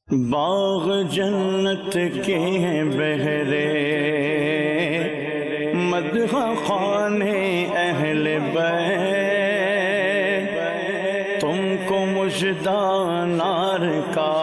باغ جنت کے ہیں بہرے، مدح خانے اہل بیت، تم کو مژدہ نار کا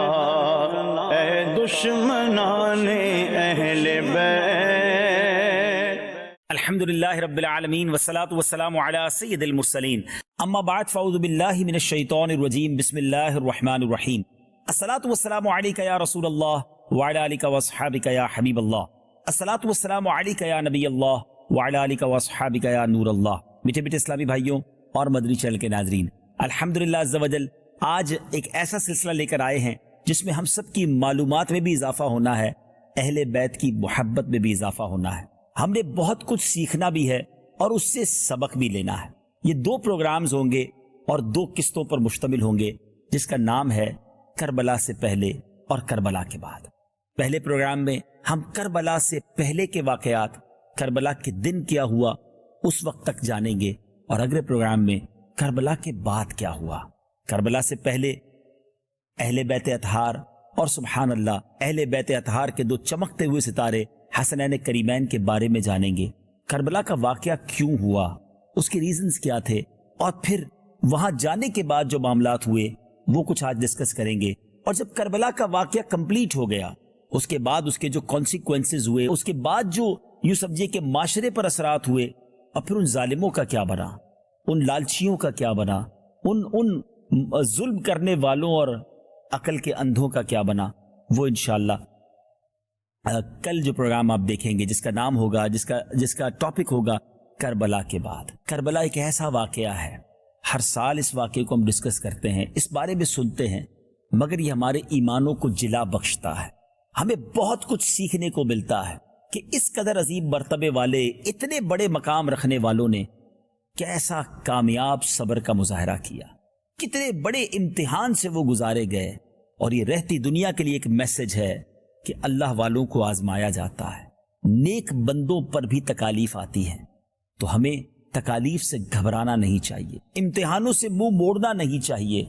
اے دشمنان اہل بیت۔ الحمدللہ رب العالمین والصلاة والسلام علی سید المرسلین، اما بعد فاعوذ باللہ من الشیطان الرجیم، بسم اللہ الرحمن الرحیم۔ الصلاة والسلام علیک یا رسول اللہ وعلی آلک واصحابک یا حبیب اللہ، الصلاة والسلام علیک یا نبی اللہ وعلی آلک واصحابک یا نور اللہ۔ میٹھے میٹھے اسلامی بھائیوں اور مدنی چینل کے ناظرین، الحمدللہ عز و جل آج ایک ایسا سلسلہ لے کر آئے ہیں جس میں ہم سب کی معلومات میں بھی اضافہ ہونا ہے، اہل بیت کی محبت میں بھی اضافہ ہونا ہے۔ ہم نے بہت کچھ سیکھنا بھی ہے اور اس سے سبق بھی لینا ہے۔ یہ دو پروگرامز ہوں گے اور دو قسطوں پر مشتمل ہوں گے، جس کا نام ہے کربلا سے پہلے اور کربلا کے بعد۔ پہلے پروگرام میں ہم کربلا سے پہلے کے واقعات، کربلا کے دن کیا ہوا اس وقت تک جانیں گے، اور اگلے پروگرام میں کربلا کے بعد کیا ہوا۔ کربلا سے پہلے اہل بیت اطہار اور سبحان اللہ اہل بیت اطہار کے دو چمکتے ہوئے ستارے حسنین کریمین کے بارے میں جانیں گے۔ کربلا کا واقعہ کیوں ہوا، اس کے ریزنز کیا تھے، اور پھر وہاں جانے کے بعد جو معاملات ہوئے وہ کچھ آج ڈسکس کریں گے۔ اور جب کربلا کا واقعہ کمپلیٹ ہو گیا، اس کے بعد اس کے جو کانسیکوینسز ہوئے، اس کے بعد جو یوں سمجھیے کہ معاشرے پر اثرات ہوئے، اور پھر ان ظالموں کا کیا بنا، ان لالچیوں کا کیا بنا، ان ظلم کرنے والوں اور عقل کے اندھوں کا کیا بنا، وہ انشاءاللہ کل جو پروگرام آپ دیکھیں گے، جس کا نام ہوگا، جس کا ٹاپک ہوگا کربلا کے بعد۔ کربلا ایک ایسا واقعہ ہے، ہر سال اس واقعے کو ہم ڈسکس کرتے ہیں، اس بارے میں سنتے ہیں، مگر یہ ہمارے ایمانوں کو جلا بخشتا ہے۔ ہمیں بہت کچھ سیکھنے کو ملتا ہے کہ اس قدر عظیم مرتبے والے، اتنے بڑے مقام رکھنے والوں نے کیسا کامیاب صبر کا مظاہرہ کیا، کتنے بڑے امتحان سے وہ گزارے گئے۔ اور یہ رہتی دنیا کے لیے ایک میسج ہے کہ اللہ والوں کو آزمایا جاتا ہے، نیک بندوں پر بھی تکالیف آتی ہے، تو ہمیں تکالیف سے گھبرانا نہیں چاہیے، امتحانوں سے منہ موڑنا نہیں چاہیے،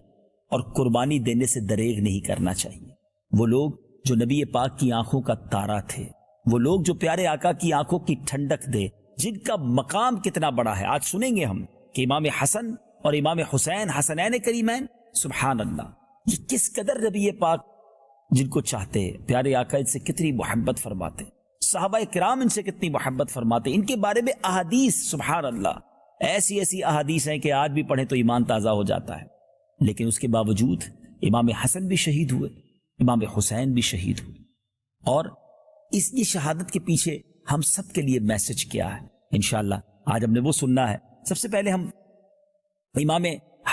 اور قربانی دینے سے دریغ نہیں کرنا چاہیے۔ وہ لوگ جو نبی پاک کی آنکھوں کا تارا تھے، وہ لوگ جو پیارے آقا کی آنکھوں کی ٹھنڈک دے، جن کا مقام کتنا بڑا ہے۔ آج سنیں گے ہم کہ امام حسن اور امام حسین، حسنین کریمین، سبحان اللہ، یہ کس قدر نبی پاک جن کو چاہتے، پیارے آقا ان سے کتنی محبت فرماتے، صحابہ کرام ان سے کتنی محبت فرماتے، ان کے بارے میں احادیث، سبحان اللہ، ایسی احادیث ہیں کہ آج بھی پڑھیں تو ایمان تازہ ہو جاتا ہے۔ لیکن اس کے باوجود امام حسن بھی شہید ہوئے، امام حسین بھی شہید ہوئے، اور یہ شہادت کے پیچھے ہم سب کے لیے میسج کیا ہے، انشاءاللہ آج ہم نے وہ سننا ہے۔ سب سے پہلے ہم امام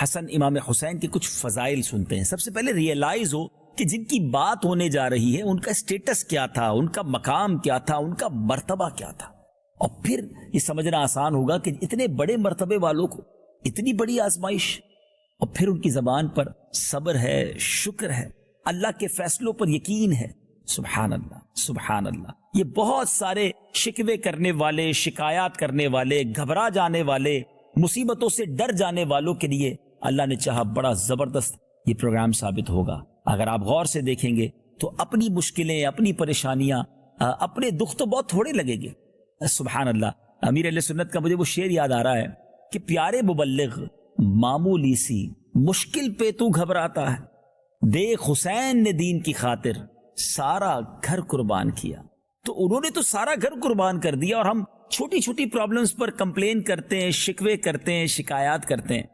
حسن، امام حسین کے کچھ فضائل سنتے ہیں۔ سب سے پہلے ریئلائز ہو کہ جن کی بات ہونے جا رہی ہے ان کا سٹیٹس کیا تھا، ان کا مقام کیا تھا، ان کا مرتبہ کیا تھا، اور پھر یہ سمجھنا آسان ہوگا کہ اتنے بڑے مرتبے والوں کو اتنی بڑی آزمائش، اور پھر ان کی زبان پر صبر ہے، شکر ہے، اللہ کے فیصلوں پر یقین ہے۔ سبحان اللہ، سبحان اللہ۔ یہ بہت سارے شکوے کرنے والے، شکایات کرنے والے، گھبرا جانے والے، مصیبتوں سے ڈر جانے والوں کے لیے اللہ نے چاہا بڑا زبردست یہ پروگرام ثابت ہوگا۔ اگر آپ غور سے دیکھیں گے تو اپنی مشکلیں، اپنی پریشانیاں، اپنے دکھ تو بہت تھوڑے لگیں گے۔ سبحان اللہ، امیر اہل سنت کا مجھے وہ شعر یاد آ رہا ہے کہ پیارے مبلغ معمولی سی مشکل پہ تو گھبراتا ہے، دیکھ حسین نے دین کی خاطر سارا گھر قربان کیا۔ تو انہوں نے تو سارا گھر قربان کر دیا، اور ہم چھوٹی چھوٹی پرابلمز پر کمپلین کرتے ہیں، شکوے کرتے ہیں، شکایات کرتے ہیں۔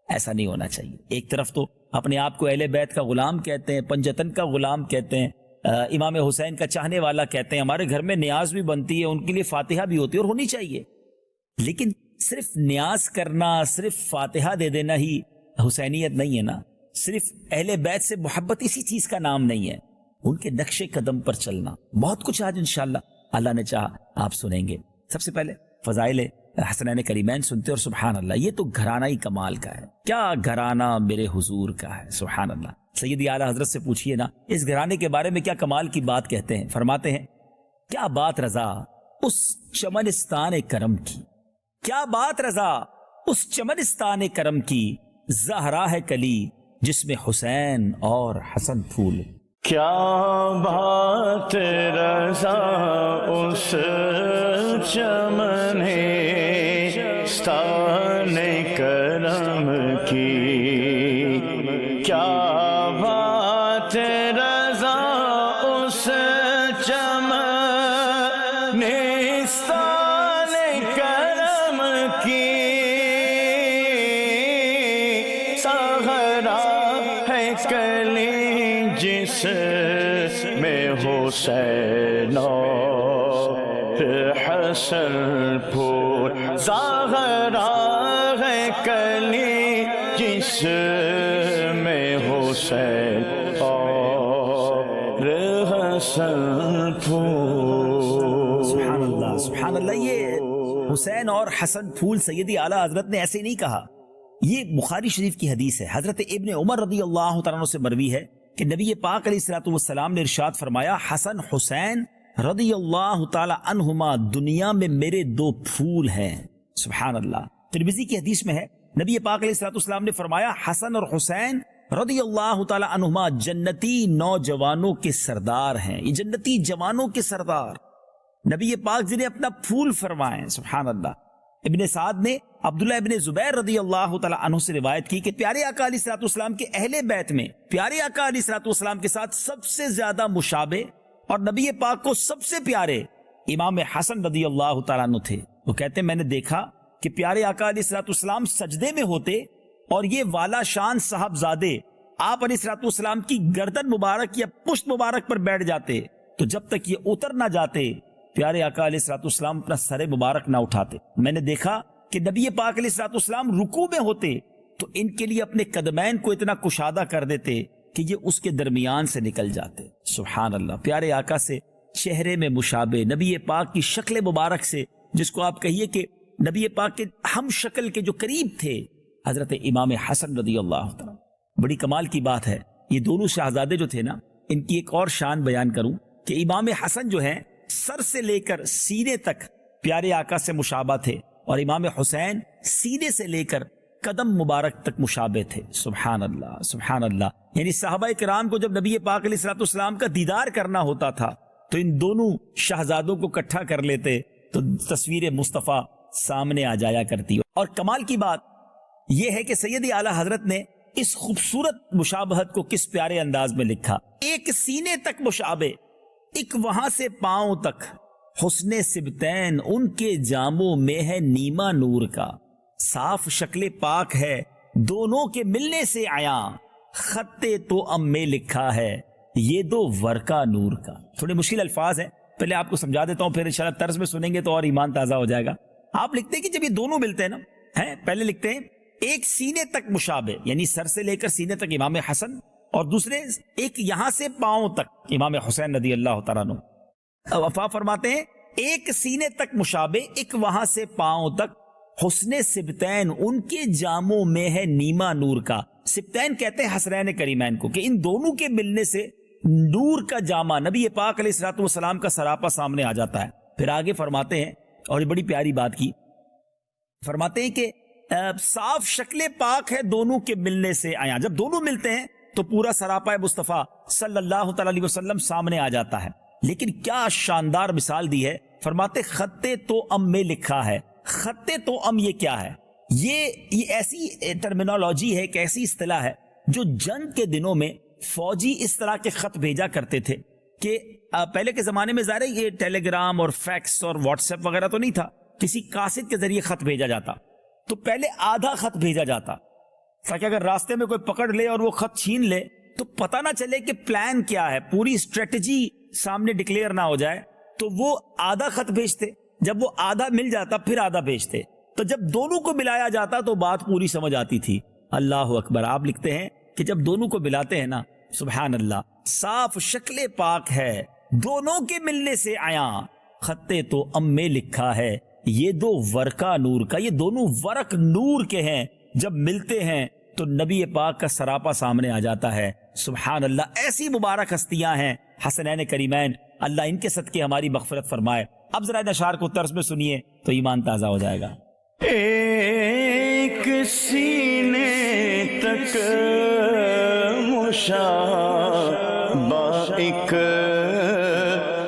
ایسا نہیں ہونا چاہیے۔ ایک طرف تو اپنے آپ کو اہل بیت کا غلام کہتے ہیں، پنجتن کا غلام کہتے ہیں، امام حسین کا چاہنے والا کہتے ہیں، ہمارے گھر میں نیاز بھی بنتی ہے، ان کے لیے فاتحہ بھی ہوتی ہے اور ہونی چاہیے، لیکن صرف نیاز کرنا، صرف فاتحہ دے دینا ہی حسینیت نہیں ہے نا، صرف اہل بیت سے محبت اسی چیز کا نام نہیں ہے، ان کے نقش قدم پر چلنا۔ بہت کچھ آج انشاءاللہ اللہ نے چاہا آپ سنیں گے۔ سب سے پہلے فضائل حسنین کریمین سنتے، اور سبحان اللہ یہ تو گھرانہ ہی کمال کا ہے، کیا گھرانہ میرے حضور کا ہے، سبحان اللہ۔ سیدی اعلیٰ حضرت سے پوچھئے نا اس گھرانے کے بارے میں کیا کمال کی بات کہتے ہیں، فرماتے ہیں کیا بات رضا اس چمنستان کرم کی، کیا بات رضا اس چمنستان کرم کی، زہرا ہے کلی جس میں حسین اور حسن پھول۔ کیا بات رضا اس چمن ستان کرم کی، کیا بات رضا اس چمن ستان کرم کی، سہرا ہے کلی جس میں حسین اور حسن پھول، زہرا ہے کلی جس میں حسین اور حسن پھول۔ سبحان اللہ سبحان اللہ۔ یہ حسین اور حسن پھول سیدی اعلیٰ حضرت نے ایسے نہیں کہا، یہ بخاری شریف کی حدیث ہے۔ حضرت ابن عمر رضی اللہ تعالیٰ عنہ سے مروی ہے کہ نبی پاک علیہ الصلوۃ والسلام نے ارشاد فرمایا، حسن حسین رضی اللہ تعالی عنہما دنیا میں میرے دو پھول ہیں۔ سبحان اللہ۔ ترمذی کی حدیث میں ہے، نبی پاک علیہ الصلوۃ والسلام نے فرمایا، حسن اور حسین رضی اللہ تعالی عنہما جنتی نوجوانوں کے سردار ہیں، یہ جنتی جوانوں کے سردار نبی پاک جنہیں اپنا پھول فرمائیں۔ سبحان اللہ۔ ابن سعد نے عبداللہ ابن زبیر رضی اللہ تعالی عنہ سے روایت کی کہ پیارے آقا علیہ الصلوۃ والسلام کے اہل بیت میں پیارے آقا علیہ الصلوۃ والسلام کے ساتھ سب سے زیادہ مشابہ اور نبی پاک کو سب سے پیارے امام حسن رضی اللہ تعالیٰ عنہ تھے۔ وہ کہتے ہیں میں نے دیکھا کہ پیارے آقا علیہ الصلوۃ والسلام سجدے میں ہوتے اور یہ والا شان صاحبزادے آپ علیہ الصلوۃ والسلام کی گردن مبارک یا پشت مبارک پر بیٹھ جاتے، تو جب تک یہ اتر نہ جاتے پیارے آقا علیہ الصلوۃ والسلام اپنا سر مبارک نہ اٹھاتے۔ میں نے دیکھا کہ نبی پاک علیہ الصلوۃ والسلام رکوع میں ہوتے تو ان کے لیے اپنے قدمین کو اتنا کشادہ کر دیتے کہ یہ اس کے درمیان سے نکل جاتے۔ سبحان اللہ۔ پیارے آقا سے چہرے میں مشابہ، نبی پاک کی شکل مبارک سے، جس کو آپ کہیے کہ نبی پاک کے ہم شکل کے جو قریب تھے، حضرت امام حسن رضی اللہ تعالیٰ۔ بڑی کمال کی بات ہے، یہ دونوں شہزادے جو تھے نا، ان کی ایک اور شان بیان کروں کہ امام حسن جو ہیں سر سے لے کر سینے تک پیارے آقا سے مشابہ تھے، اور امام حسین سینے سے لے کر قدم مبارک تک مشابہ تھے۔ سبحان اللہ سبحان اللہ۔ یعنی صحابہ کرام کو جب نبی پاک علیہ الصلوۃ والسلام کا دیدار کرنا ہوتا تھا تو ان دونوں شہزادوں کو اکٹھا کر لیتے تو تصویر مصطفیٰ سامنے آ جایا کرتی۔ اور کمال کی بات یہ ہے کہ سید اعلیٰ حضرت نے اس خوبصورت مشابہت کو کس پیارے انداز میں لکھا، ایک سینے تک مشابہ، ایک وہاں سے پاؤں تک، حسن سبتین ان کے جاموں میں ہے نیما نور کا، صاف شکل پاک ہے دونوں کے ملنے سے عیاں، خطے تو ام میں لکھا ہے یہ دو ورقہ نور کا۔ تھوڑے مشکل الفاظ ہیں، پہلے آپ کو سمجھا دیتا ہوں، پھر انشاءاللہ طرز میں سنیں گے تو اور ایمان تازہ ہو جائے گا۔ آپ لکھتے ہیں کہ جب یہ دونوں ملتے ہیں نا، پہلے لکھتے ہیں ایک سینے تک مشابہ، یعنی سر سے لے کر سینے تک امام حسن، اور دوسرے ایک یہاں سے پاؤں تک امام حسین رضی اللہ تعالیٰ عنہ۔ وفا فرماتے ہیں ایک سینے تک مشابہ، ایک وہاں سے پاؤں تک، حسن سبتین ان کے جاموں میں ہے نیما نور کا۔ سبتین کہتے ہیں حسنین کریمین کو، کہ ان دونوں کے ملنے سے نور کا جامہ نبی پاک علیہ الصلوۃ والسلام کا سراپا سامنے آ جاتا ہے۔ پھر آگے فرماتے ہیں، اور یہ بڑی پیاری بات کی، فرماتے ہیں کہ صاف شکل پاک ہے دونوں کے ملنے سے آیا، جب دونوں ملتے ہیں تو پورا سراپا مصطفیٰ صلی اللہ تعالی علیہ وسلم سامنے آ جاتا ہے۔ لیکن کیا شاندار مثال دی ہے، فرماتے خطے تو ام میں لکھا ہے۔ خطے تو ام یہ کیا ہے؟ یہ ایسی ٹرمینالوجی ہے، ایک ایسی اصطلاح ہے جو جنگ کے دنوں میں فوجی اس طرح کے خط بھیجا کرتے تھے کہ پہلے کے زمانے میں ظاہر ہے یہ ٹیلی گرام اور فیکس اور واٹس ایپ وغیرہ تو نہیں تھا، کسی قاصد کے ذریعے خط بھیجا جاتا، تو پہلے آدھا خط بھیجا جاتا تاکہ اگر راستے میں کوئی پکڑ لے اور وہ خط چھین لے تو پتہ نہ چلے کہ پلان کیا ہے، پوری اسٹریٹجی سامنے ڈکلیئر نہ ہو جائے، تو وہ آدھا خط بھیجتے، جب وہ آدھا مل جاتا پھر آدھا بھیجتے، تو جب دونوں کو ملایا جاتا تو بات پوری سمجھ آتی تھی۔ اللہ اکبر۔ آپ لکھتے ہیں کہ جب دونوں کو ملاتے ہیں نا، سبحان اللہ، صاف شکل پاک ہے دونوں کے ملنے سے عیاں، خطے تو ام میں لکھا ہے یہ دو ورقہ نور کا، یہ دونوں ورق نور کے ہیں، جب ملتے ہیں تو نبی پاک کا سراپا سامنے آ جاتا ہے۔ سبحان اللہ۔ ایسی مبارک ہستیاں ہیں حسنین کریمین، اللہ ان کے صدقے ہماری مغفرت فرمائے۔ اب ذرا اشعار کو طرز میں سنیے تو ایمان تازہ ہو جائے گا۔ ایک سینے تک مشابہ ایک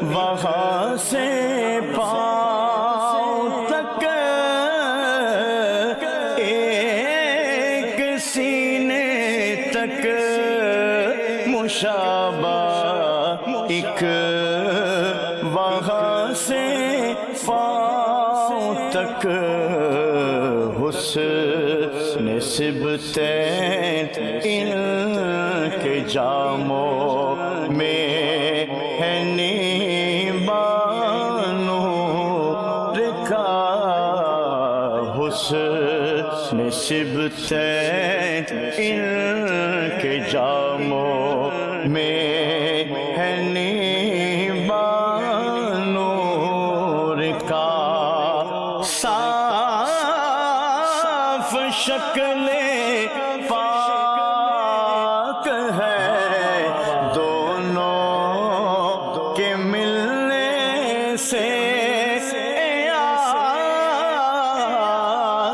وہاں سے پاؤں تک، ایک سینے تک مشابہ، ایک وہاں سے پاؤں تک حسن سبتین ان کے جاموں میں ہے نیبانو رکا، حسن سبتین ان کے جاموں میں ہے نیبانو رکا، صاف شکل پاک ہے دونوں کے ملنے سے،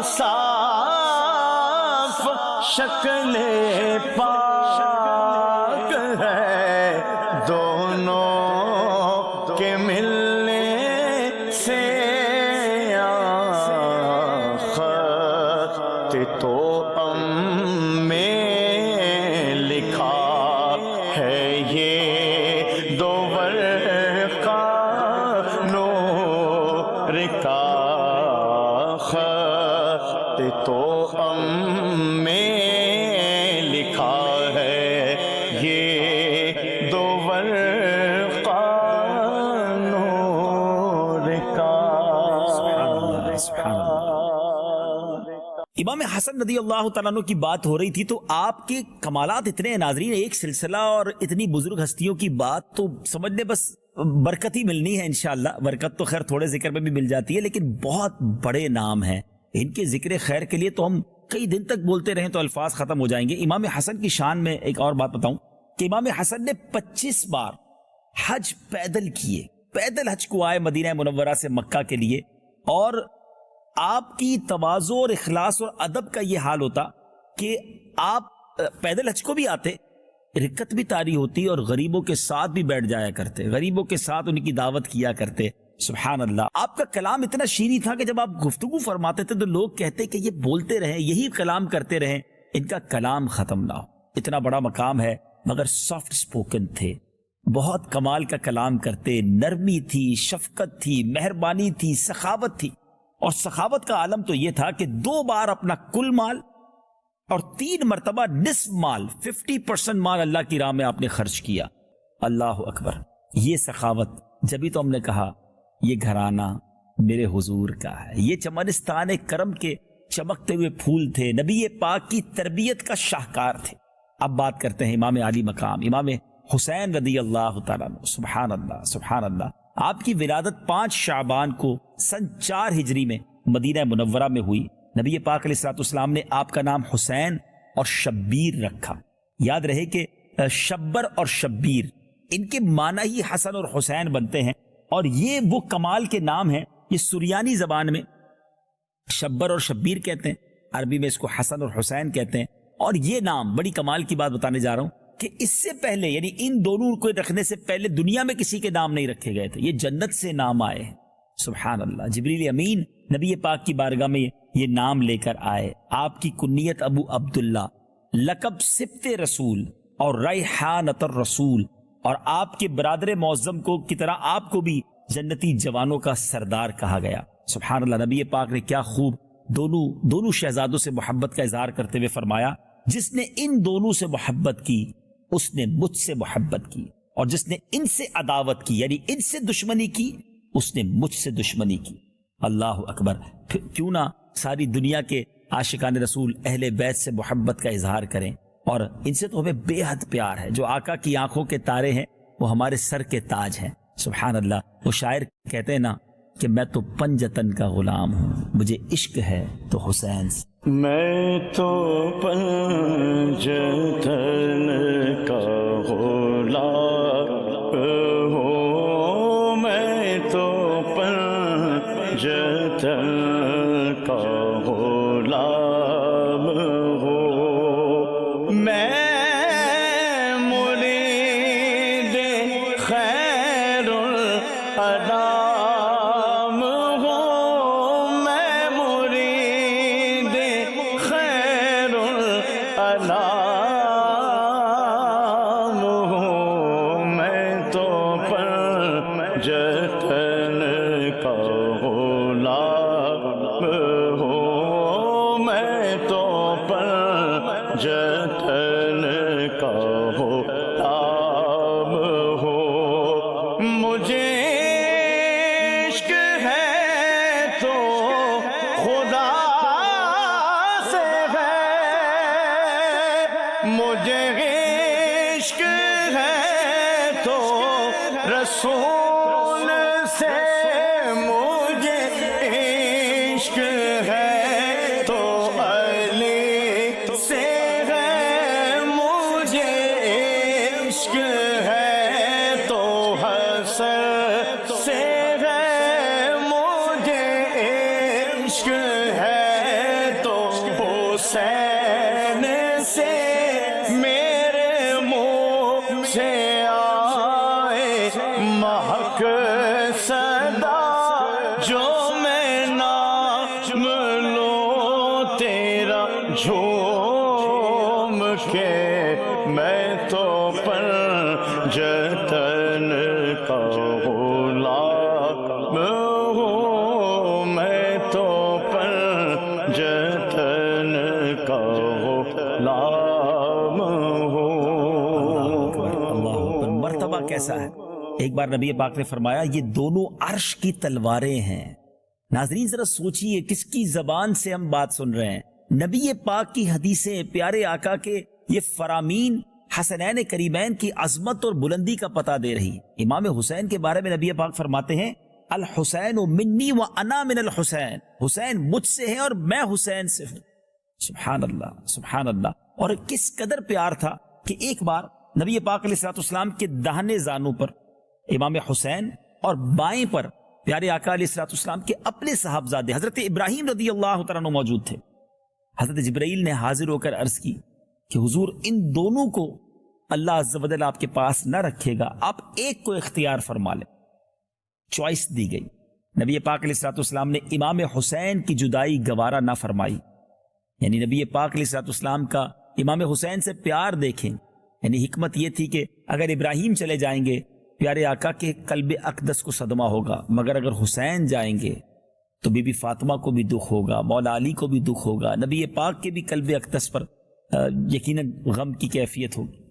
صاف شکل پاک ہے دونوں کے ملنے سے، خط تو میں لکھا ہے یہ دو ورقہ نور کا، خط تو میں لکھا ہے یہ دو ورقہ نور کا۔ سبحان اللہ۔ امام حسن رضی اللہ تعالیٰ عنہ کی بات ہو رہی تھی تو آپ کے کمالات اتنے ہیں ناظرین، ایک سلسلہ اور اتنی بزرگ ہستیوں کی بات تو سمجھ لیں بس برکت ہی ملنی ہے انشاءاللہ۔ برکت تو خیر تھوڑے ذکر میں بھی مل جاتی ہے، لیکن بہت بڑے نام ہیں، ان کے ذکر خیر کے لیے تو ہم کئی دن تک بولتے رہیں تو الفاظ ختم ہو جائیں گے۔ امام حسن کی شان میں ایک اور بات بتاؤں کہ امام حسن نے 25 بار حج پیدل کیے، پیدل حج کو آئے مدینہ منورہ سے مکہ کے لیے، اور آپ کی تواضع اور اخلاص اور ادب کا یہ حال ہوتا کہ آپ پیدل حج کو بھی آتے، رکعت بھی طاری ہوتی اور غریبوں کے ساتھ بھی بیٹھ جایا کرتے، غریبوں کے ساتھ ان کی دعوت کیا کرتے۔ سبحان اللہ۔ آپ کا کلام اتنا شیریں تھا کہ جب آپ گفتگو فرماتے تھے تو لوگ کہتے کہ یہ بولتے رہیں، یہی کلام کرتے رہیں، ان کا کلام ختم نہ ہو۔ اتنا بڑا مقام ہے مگر سافٹ سپوکن تھے، بہت کمال کا کلام کرتے، نرمی تھی، شفقت تھی، مہربانی تھی، سخاوت تھی۔ اور سخاوت کا عالم تو یہ تھا کہ 2 بار اپنا کل مال اور 3 مرتبہ نصف مال 50% مال اللہ کی راہ میں آپ نے خرچ کیا۔ اللہ اکبر۔ یہ سخاوت، جبھی تو ہم نے کہا یہ گھرانہ میرے حضور کا ہے، یہ چمنستان کرم کے چمکتے ہوئے پھول تھے، نبی پاک کی تربیت کا شاہکار تھے۔ اب بات کرتے ہیں امام علی مقام امام حسین رضی اللہ تعالیٰ عنہ۔ سبحان اللہ سبحان اللہ۔ آپ کی ولادت 5 شعبان کو سن 4 ہجری میں مدینہ منورہ میں ہوئی۔ نبی پاک علیہ السلام نے آپ کا نام حسین اور شبیر رکھا۔ یاد رہے کہ شبر اور شبیر ان کے معنی ہی حسن اور حسین بنتے ہیں، اور یہ وہ کمال کے نام ہیں۔ یہ سریانی زبان میں شبر اور شبیر کہتے ہیں، عربی میں اس کو حسن اور حسین کہتے ہیں۔ اور یہ نام بڑی کمال کی بات بتانے جا رہا ہوں کہ اس سے پہلے یعنی ان دونوں کو رکھنے سے پہلے دنیا میں کسی کے نام نہیں رکھے گئے تھے، یہ جنت سے نام آئے ہیں۔ سبحان اللہ۔ جبریل امین نبی پاک کی بارگاہ میں یہ نام لے کر آئے۔ آپ کی کنیت ابو عبداللہ، لقب سبت رسول اور ریحانۃ الرسول، اور آپ کے برادر معظم کو کی طرح آپ کو بھی جنتی جوانوں کا سردار کہا گیا۔ سبحان اللہ۔ نبی پاک نے کیا خوب دونوں شہزادوں سے محبت کا اظہار کرتے ہوئے فرمایا، جس نے ان دونوں سے محبت کی اس نے مجھ سے محبت کی، اور جس نے ان سے عداوت کی یعنی ان سے دشمنی کی اس نے مجھ سے دشمنی کی۔ اللہ اکبر۔ کیوں نہ ساری دنیا کے عاشقان رسول اہل بیت سے محبت کا اظہار کریں، اور ان سے تو ہمیں بے حد پیار ہے۔ جو آقا کی آنکھوں کے تارے ہیں وہ ہمارے سر کے تاج ہیں۔ سبحان اللہ۔ وہ شاعر کہتے ہیں نا کہ میں تو پنجتن کا غلام ہوں، مجھے عشق ہے تو حسین سے۔ میں تو پنجتن کا غلام ہوں، میں تو پنجتن کا غلام ہوں، میں مرید الانام ہوں، میں مرید خیر الانام ہوں، میں تو پنجتن کا غلام ہوں، میں تو پنجتن کا غلام ہوں، مجھے عشق ہے تو خدا سے ہے، مجھے عشق ہے تو رسول سے، مجھے عشق ہے تو علی سے ہے، مجھے عشق ہے تو حسن سے ہے، مجھے عشق ہے تو حسین سے، میرے منہ سے آئے مہک صدا، جو میں نام لوں تیرا جھوم کے، میں تو پنجتن کا غلام ہوں، میں تو پنجتن کا غلام ہوں۔ اللہ اکبر، مرتبہ کیسا ہے! ایک بار نبی پاک نے فرمایا یہ دونوں عرش کی تلواریں ہیں۔ ناظرین ذرا سوچئے کس کی زبان سے ہم بات سن رہے ہیں؟ نبی پاک کی حدیثیں، پیارے آقا کے یہ فرامین حسنین کریمین کی عظمت اور بلندی کا پتہ دے رہی۔ امام حسین کے بارے میں نبی پاک فرماتے ہیں الحسین منی و انا من الحسین، حسین مجھ سے ہے اور میں حسین سے ہوں۔ سبحان اللہ، سبحان اللہ۔ اور کس قدر پیار تھا کہ ایک بار نبی پاک علیہ الصلوۃ والسلام کے داہنے زانو پر امام حسین اور بائیں پر پیارے آقا علیہ الصلوۃ والسلام کے اپنے صاحبزادے حضرت ابراہیم رضی اللہ تعالیٰ عنہ موجود تھے۔ حضرت جبرائیل نے حاضر ہو کر عرض کی کہ حضور ان دونوں کو اللہ عز و جل آپ کے پاس نہ رکھے گا، آپ ایک کو اختیار فرما لیں۔ چوائس دی گئی۔ نبی پاک علیہ الصلوۃ والسلام نے امام حسین کی جدائی گوارا نہ فرمائی، یعنی نبی پاک علیہ الصلوۃ والسلام کا امام حسین سے پیار دیکھیں، یعنی حکمت یہ تھی کہ اگر ابراہیم چلے جائیں گے پیارے آقا کے قلب اقدس کو صدمہ ہوگا، مگر اگر حسین جائیں گے تو بی بی فاطمہ کو بھی دکھ ہوگا، مولا علی کو بھی دکھ ہوگا، نبی پاک کے بھی قلب اقدس پر یقیناً غم کی کیفیت ہوگی۔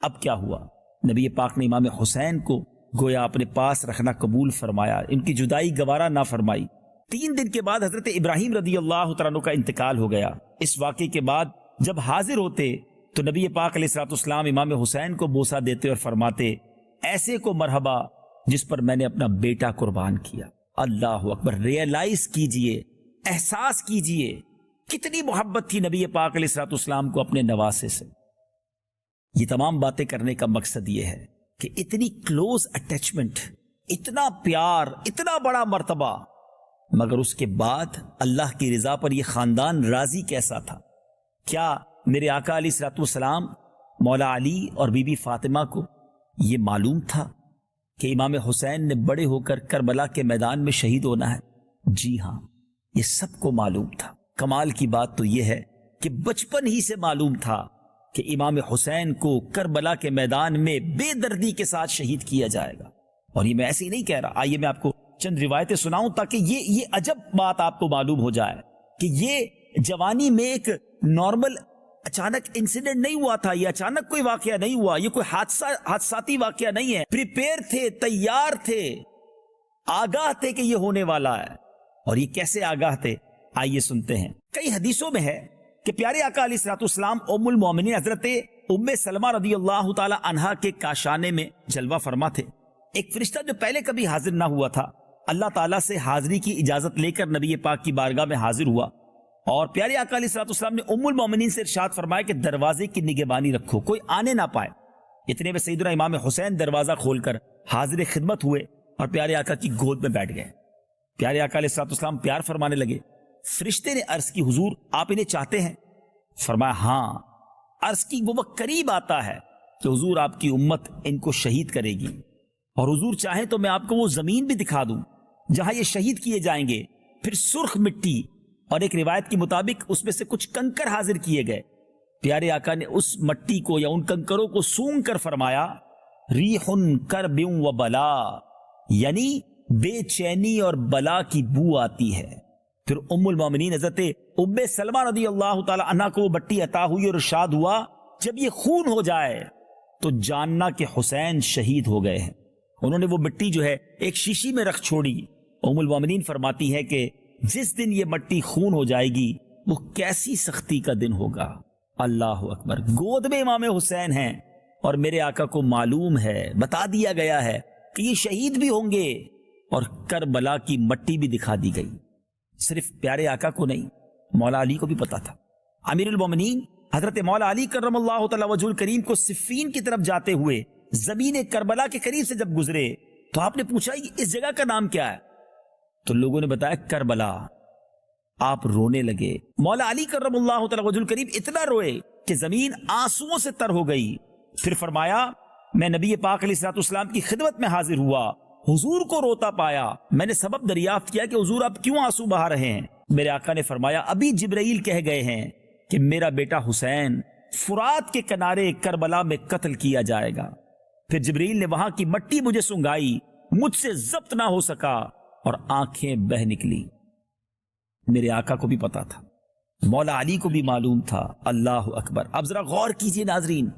اب کیا ہوا؟ نبی پاک نے امام حسین کو گویا اپنے پاس رکھنا قبول فرمایا، ان کی جدائی گوارا نہ فرمائی۔ 3 دن کے بعد حضرت ابراہیم رضی اللہ تعالیٰ عنہ کا انتقال ہو گیا۔ اس واقعے کے بعد جب حاضر ہوتے تو نبی پاک علیہ الصلوۃ والسلام امام حسین کو بوسہ دیتے اور فرماتے ایسے کو مرحبا جس پر میں نے اپنا بیٹا قربان کیا۔ اللہ اکبر، ریئلائز کیجئے، احساس کیجئے کتنی محبت تھی نبی پاک علیہ الصلوۃ والسلام کو اپنے نواسے سے۔ یہ تمام باتیں کرنے کا مقصد یہ ہے کہ اتنی کلوز اٹیچمنٹ، اتنا پیار، اتنا بڑا مرتبہ، مگر اس کے بعد اللہ کی رضا پر یہ خاندان راضی کیسا تھا؟ کیا میرے آقا علیہ الصلوۃ والسلام مولا علی اور بی بی فاطمہ کو یہ معلوم تھا کہ امام حسین نے بڑے ہو کر کربلا کے میدان میں شہید ہونا ہے؟ جی ہاں، یہ سب کو معلوم تھا۔ کمال کی بات تو یہ ہے کہ بچپن ہی سے معلوم تھا کہ امام حسین کو کربلا کے میدان میں بے دردی کے ساتھ شہید کیا جائے گا۔ اور یہ میں ایسے ہی نہیں کہہ رہا، آئیے میں آپ کو چند روایتیں سناؤں تاکہ یہ عجب بات آپ کو معلوم ہو جائے کہ یہ جوانی میں ایک نارمل اچانک انسیڈنٹ نہیں ہوا تھا، یہ اچانک کوئی واقعہ نہیں ہوا، یہ کوئی حادثاتی واقعہ نہیں ہے۔ پریپیئر تھے، تیار تھے، آگاہ تھے کہ یہ ہونے والا ہے۔ اور یہ کیسے آگاہ تھے؟ آئیے سنتے ہیں۔ کئی حدیثوں میں ہے کہ پیارے آقا علیہ الصلوۃ والسلام ام المومنین حضرت ام سلمہ رضی اللہ تعالی عنہا کے کاشانے میں جلوہ فرما تھے۔ ایک فرشتہ جو پہلے کبھی حاضر نہ ہوا تھا اللہ تعالیٰ سے حاضری کی اجازت لے کر نبی پاک کی بارگاہ میں حاضر ہوا، اور پیارے آقا علیہ الصلوۃ والسلام نے ام المومنین سے ارشاد فرمایا کہ دروازے کی نگہبانی رکھو، کوئی آنے نہ پائے۔ اتنے میں سیدنا امام حسین دروازہ کھول کر حاضر خدمت ہوئے اور پیارے آقا کی گود میں بیٹھ گئے۔ پیارے آقا علیہ الصلوۃ والسلام پیار فرمانے لگے۔ فرشتے نے عرض کی حضور آپ انہیں چاہتے ہیں؟ فرمایا ہاں۔ عرض کی وہ وقت قریب آتا ہے کہ حضور آپ کی امت ان کو شہید کرے گی، اور حضور چاہیں تو میں آپ کو وہ زمین بھی دکھا دوں جہاں یہ شہید کیے جائیں گے. پھر سرخ مٹی اور ایک روایت کے مطابق اس میں سے کچھ کنکر حاضر کیے گئے. پیارے آقا نے اس مٹی کو یا ان کنکروں کو سونگ کر فرمایا ریح کرب و بلا، یعنی بے چینی اور بلا کی بو آتی ہے. پھر ام المومنین حضرت ام سلمہ رضی اللہ تعالی عنہ کو وہ مٹی عطا ہوئی اور ارشاد ہوا جب یہ خون ہو جائے تو جاننا کہ حسین شہید ہو گئے ہیں. انہوں نے وہ مٹی جو ہے ایک شیشی میں رکھ چھوڑی. ام المومنین فرماتی ہے کہ جس دن یہ مٹی خون ہو جائے گی وہ کیسی سختی کا دن ہوگا. اللہ اکبر. گود میں امام حسین ہیں اور میرے آقا کو معلوم ہے، بتا دیا گیا ہے کہ یہ شہید بھی ہوں گے، اور کربلا کی مٹی بھی دکھا دی گئی. صرف پیارے آقا کو نہیں، مولا علی کو بھی پتا تھا. امیر المومنین حضرت مولا علی کرم اللہ تعالی وجہ الکریم کو صفین کی طرف جاتے ہوئے زمین کربلا کے قریب سے جب گزرے تو آپ نے پوچھا اس جگہ کا نام کیا ہے؟ تو لوگوں نے بتایا کربلا. آپ رونے لگے. مولا علی کرم اللہ تعالی وجہ الکریم اتنا روئے کہ زمین آنسوؤں سے تر ہو گئی. پھر فرمایا میں نبی پاک علیہ الصلوۃ والسلام کی خدمت میں حاضر ہوا، حضور کو روتا پایا. میں نے سبب دریافت کیا کہ حضور آپ کیوں آنسو بہا رہے ہیں؟ میرے آقا نے فرمایا ابھی جبرائیل کہہ گئے ہیں کہ میرا بیٹا حسین فرات کے کنارے کربلا میں قتل کیا جائے گا. پھر جبرائیل نے وہاں کی مٹی مجھے سنگائی، مجھ سے ضبط نہ ہو سکا اور آنکھیں بہہ نکلی. میرے آقا کو بھی پتا تھا، مولا علی کو بھی معلوم تھا. اللہ اکبر. اب ذرا غور کیجئے ناظرین،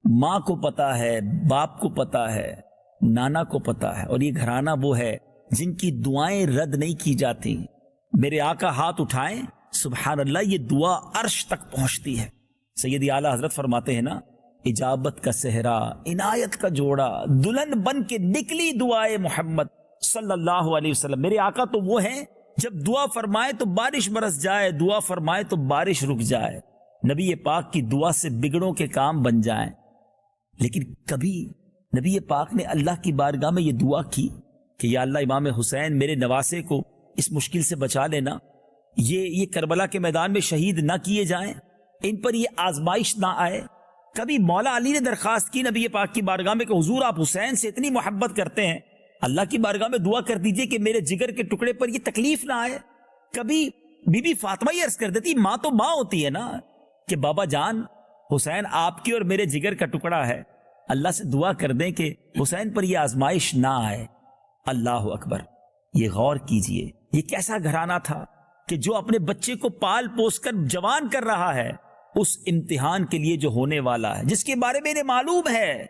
ماں کو پتا ہے، باپ کو پتا ہے، نانا کو پتا ہے، اور یہ گھرانہ وہ ہے جن کی دعائیں رد نہیں کی جاتی. میرے آقا ہاتھ اٹھائیں، سبحان اللہ، یہ دعا عرش تک پہنچتی ہے. سیدی اعلیٰ حضرت فرماتے ہیں نا، اجابت کا صحرا، عنایت کا جوڑا، دلہن بن کے نکلی دعائے محمد صلی اللہ علیہ وسلم. میرے آقا تو وہ ہیں جب دعا فرمائے تو بارش برس جائے، دعا فرمائے تو بارش رک جائے. نبی پاک کی دعا سے بگڑوں کے کام بن جائیں. لیکن کبھی نبی پاک نے اللہ کی بارگاہ میں یہ دعا کی کہ یا اللہ امام حسین میرے نواسے کو اس مشکل سے بچا لینا، یہ کربلا کے میدان میں شہید نہ کیے جائیں، ان پر یہ آزمائش نہ آئے. کبھی مولا علی نے درخواست کی نبی پاک کی بارگاہ میں کہ حضور آپ حسین سے اتنی محبت کرتے ہیں، اللہ کی بارگاہ میں دعا کر دیجئے کہ میرے جگر کے ٹکڑے پر یہ تکلیف نہ آئے. کبھی بی بی فاطمہ یہ عرض کر دیتی، ماں تو ماں ہوتی ہے نا، کہ بابا جان حسین آپ کی اور میرے جگر کا ٹکڑا ہے، اللہ سے دعا کر دیں کہ حسین پر یہ آزمائش نہ آئے. اللہ اکبر. یہ غور کیجئے، یہ کیسا گھرانہ تھا کہ جو اپنے بچے کو پال پوس کر جوان کر رہا ہے اس امتحان کے لیے جو ہونے والا ہے، جس کے بارے میں انہیں معلوم ہے.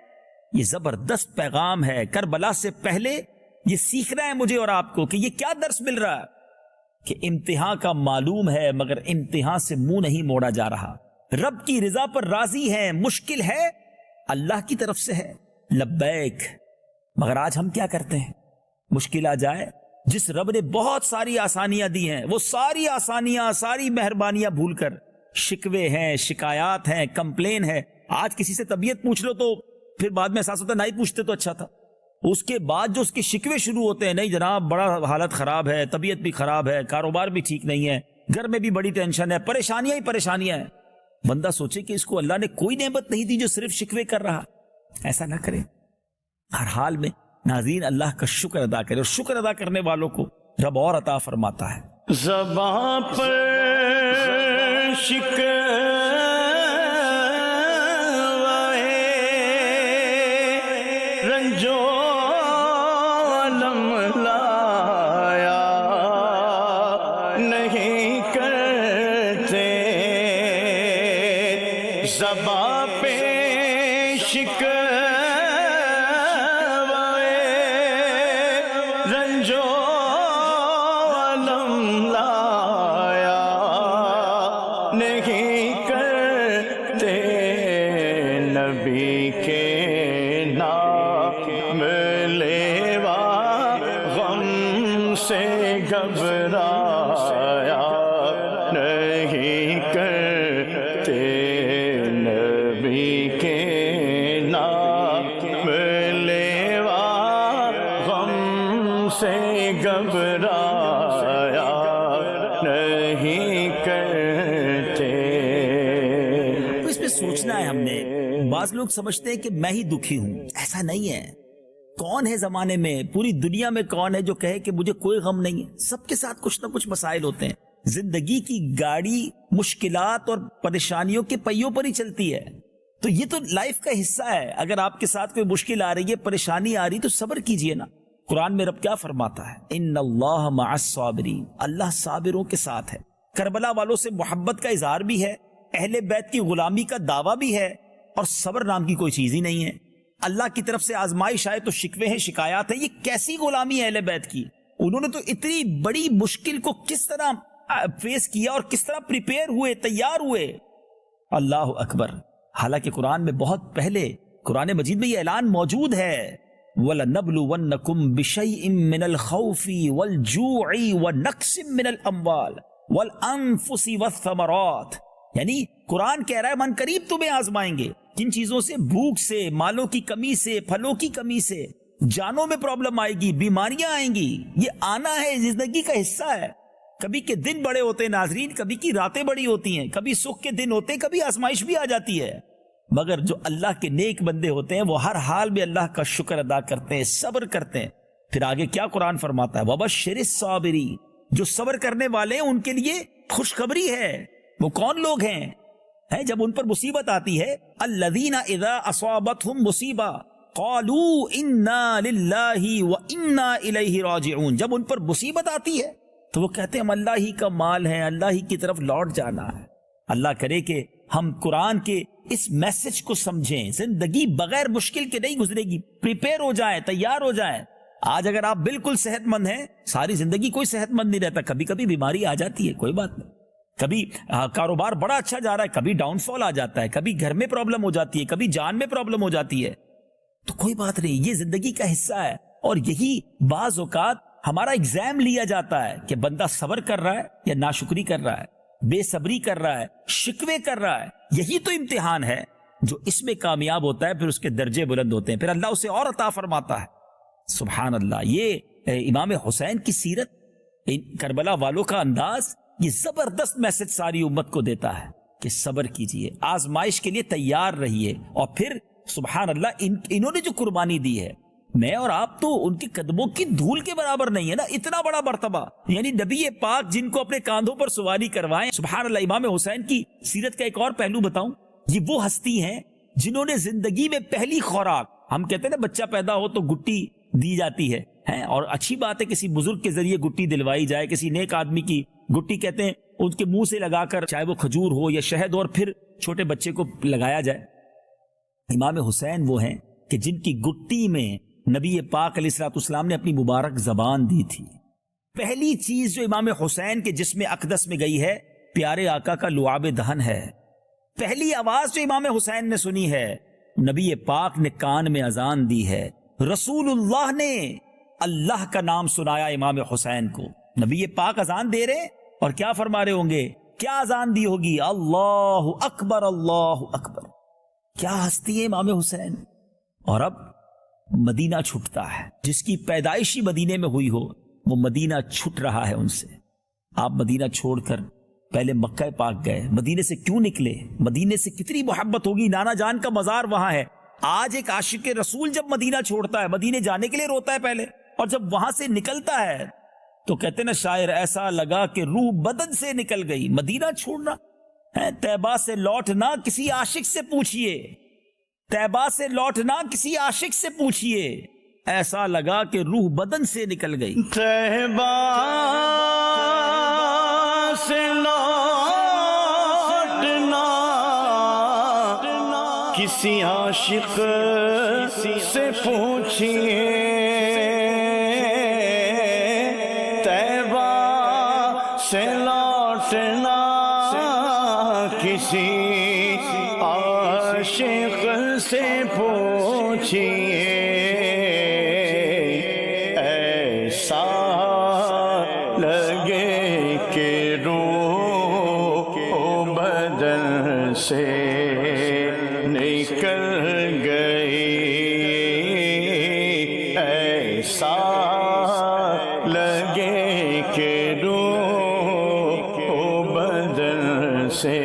یہ زبردست پیغام ہے. کربلا سے پہلے یہ سیکھنا ہے مجھے اور آپ کو کہ یہ کیا درس مل رہا ہے کہ امتحان کا معلوم ہے مگر امتحان سے منہ نہیں موڑا جا رہا. رب کی رضا پر راضی ہیں، مشکل ہے اللہ کی طرف سے ہے، لبیک. مگر آج ہم کیا کرتے ہیں؟ مشکل آ جائے، جس رب نے بہت ساری آسانیاں دی ہیں وہ ساری آسانیاں، ساری مہربانیاں بھول کر شکوے ہیں، شکایات ہیں، کمپلین ہے. آج کسی سے طبیعت پوچھ لو تو پھر بعد میں احساس ہوتا ہے نہیں پوچھتے تو اچھا تھا. اس کے بعد جو اس کے شکوے شروع ہوتے ہیں، نہیں جناب بڑا حالت خراب ہے، طبیعت بھی خراب ہے، کاروبار بھی ٹھیک نہیں ہے، گھر میں بھی بڑی ٹینشن ہے، پریشانیاں ہی پریشانیاں ہیں. بندہ سوچے کہ اس کو اللہ نے کوئی نعمت نہیں دی جو صرف شکوے کر رہا. ایسا نہ کرے. ہر حال میں ناظرین اللہ کا شکر ادا کرے، اور شکر ادا کرنے والوں کو رب اور عطا فرماتا ہے. زباں پر شکوے رنجو علم لایا نہیں کرتے. زباں پہ شکوے رنجو علم لایا نہیں کرتے. نبی کے نام لیوا غم سے گھبرایا نہیں کرتے. نبی کے نام لیوا غم سے گھبرایا نہیں کرتے. تو اس پہ سوچنا ہے ہم نے. بعض لوگ سمجھتے ہیں کہ میں ہی دکھی ہوں، ایسا نہیں ہے. کون ہے زمانے میں، پوری دنیا میں کون ہے جو کہے کہ مجھے کوئی غم نہیں ہے؟ سب کے ساتھ کچھ نہ کچھ مسائل ہوتے ہیں. زندگی کی گاڑی مشکلات اور پریشانیوں کے پہیوں پر ہی چلتی ہے. تو یہ تو لائف کا حصہ ہے. اگر آپ کے ساتھ کوئی مشکل آ رہی ہے، پریشانی آ رہی تو صبر کیجئے نا. قرآن میں رب کیا فرماتا ہے؟ ان اللہ مع الصابرین، اللہ صابروں کے ساتھ ہے. کربلا والوں سے محبت کا اظہار بھی ہے، اہل بیت کی غلامی کا دعویٰ بھی ہے، اور صبر نام کی کوئی چیز ہی نہیں ہے. اللہ کی طرف سے آزمائش آئے تو شکوے ہیں، شکایات ہیں. یہ کیسی غلامی ہے اہل بیت کی؟ انہوں نے تو اتنی بڑی مشکل کو کس طرح فیس کیا اور کس طرح پریپیئر ہوئے، تیار ہوئے. اللہ اکبر. حالانکہ قرآن میں بہت پہلے قرآن مجید میں یہ اعلان موجود ہے، وَلَنَبْلُوَنَّكُمْ بِشَيْءٍ مِّنَ الْخَوْفِ وَالْجُوعِ وَنَقْصٍ مِّنَ الْأَمْوَالِ وَالْأَنفُسِ وَالثَّمَرَاتِ. یعنی قرآن کہہ رہا ہے من قریب تمہیں آزمائیں گے. کن چیزوں سے؟ بھوک سے، مالوں کی کمی سے، پھلوں کی کمی سے، جانوں میں پرابلم آئے گی، بیماریاں آئیں گی. یہ آنا ہے، زندگی کا حصہ ہے. کبھی کے دن بڑے ہوتے ہیں ناظرین، کبھی کی راتیں بڑی ہوتی ہیں، کبھی سکھ کے دن ہوتے ہیں، کبھی آزمائش بھی آ جاتی ہے. مگر جو اللہ کے نیک بندے ہوتے ہیں وہ ہر حال میں اللہ کا شکر ادا کرتے ہیں، صبر کرتے ہیں. پھر آگے کیا قرآن فرماتا ہے؟ وَبَشِّرِ الصَّابِرِينَ. جو صبر کرنے والے ہیں ان کے لیے خوشخبری ہے. وہ کون لوگ ہیں جب ان پر مصیبت آتی ہے؟ الذین اذا اصابتهم مصیبہ قالوا انا للہ وانا الیہ راجعون. جب ان پر مصیبت آتی ہے تو وہ کہتے ہیں ہم اللہ ہی کا مال ہے، اللہ ہی کی طرف لوٹ جانا ہے. اللہ کرے کہ ہم قرآن کے اس میسج کو سمجھیں. زندگی بغیر مشکل کے نہیں گزرے گی. پریپیئر ہو جائیں، تیار ہو جائیں. آج اگر آپ بالکل صحت مند ہیں، ساری زندگی کوئی صحت مند نہیں رہتا. کبھی کبھی بیماری آ جاتی ہے، کوئی بات نہیں. کبھی کاروبار بڑا اچھا جا رہا ہے، کبھی ڈاؤن فال آ جاتا ہے، کبھی گھر میں پرابلم ہو جاتی ہے، کبھی جان میں پرابلم ہو جاتی ہے. تو کوئی بات نہیں، یہ زندگی کا حصہ ہے. اور یہی بعض اوقات ہمارا ایگزام لیا جاتا ہے کہ بندہ صبر کر رہا ہے یا ناشکری کر رہا ہے، بے صبری کر رہا ہے، شکوے کر رہا ہے. یہی تو امتحان ہے. جو اس میں کامیاب ہوتا ہے پھر اس کے درجے بلند ہوتے ہیں، پھر اللہ اسے اور عطا فرماتا ہے. سبحان اللہ. یہ امام حسین کی سیرت، کربلا والوں کا انداز، یہ زبردست میسج ساری امت کو دیتا ہے کہ صبر کیجئے، آزمائش کے لیے تیار رہیے. اور پھر سبحان اللہ انہوں نے جو قربانی دی ہے، میں اور آپ تو ان کے قدموں کی دھول کے برابر نہیں ہے نا. اتنا بڑا مرتبہ، یعنی نبی پاک جن کو اپنے کاندھوں پر سواری کروائیں. سبحان اللہ. امام حسین کی سیرت کا ایک اور پہلو بتاؤں. یہ وہ ہستی ہیں جنہوں نے زندگی میں پہلی خوراک، ہم کہتے ہیں نا بچہ پیدا ہو تو گٹی دی جاتی ہے، اور اچھی بات ہے کسی بزرگ کے ذریعے گٹی دلوائی جائے، کسی نیک آدمی کی گٹی کہتے ہیں ان کے منہ سے لگا کر، چاہے وہ کھجور ہو یا شہد، اور پھر چھوٹے بچے کو لگایا جائے. امام حسین وہ ہیں کہ جن کی گٹی میں نبی پاک علیہ الصلوۃ والسلام نے اپنی مبارک زبان دی تھی. پہلی چیز جو امام حسین کے جسم اقدس میں گئی ہے، پیارے آقا کا لعاب دہن ہے. پہلی آواز جو امام حسین نے سنی ہے، نبی پاک نے کان میں اذان دی ہے. رسول اللہ نے اللہ کا نام سنایا امام حسین کو. نبی پاک اذان دے رہے اور کیا فرما رہے ہوں گے؟ کیا اذان دی ہوگی؟ اللہ اکبر، اللہ اکبر. کیا ہستی ہے امام حسین. اور اب مدینہ چھٹتا ہے. جس کی پیدائشی مدینے میں ہوئی ہو وہ مدینہ چھٹ رہا ہے ان سے. آپ مدینہ چھوڑ کر پہلے مکہ پاک گئے. مدینے سے کیوں نکلے؟ مدینے سے کتنی محبت ہوگی. نانا جان کا مزار وہاں ہے. آج ایک عاشق رسول جب مدینہ چھوڑتا ہے، مدینے جانے کے لیے روتا ہے پہلے، اور جب وہاں سے نکلتا ہے تو کہتے نا شاعر، ایسا لگا کہ روح بدن سے نکل گئی. مدینہ چھوڑنا ہے. طیبہ سے لوٹنا کسی عاشق سے پوچھئے، طیبہ سے لوٹنا کسی عاشق سے پوچھئے، ایسا لگا کہ روح بدن سے نکل گئی. طیبہ سے لوٹنا کسی عاشق سے پوچھئے، طیبہ سے لوٹنا کسی عاشق سے پوچھئے، ایسا لگے کہ روح بدن سے نکل گئی، ایسا لگے کہ روح بدن سے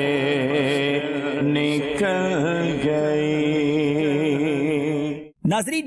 نکل گئی. ناظرین،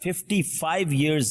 55 years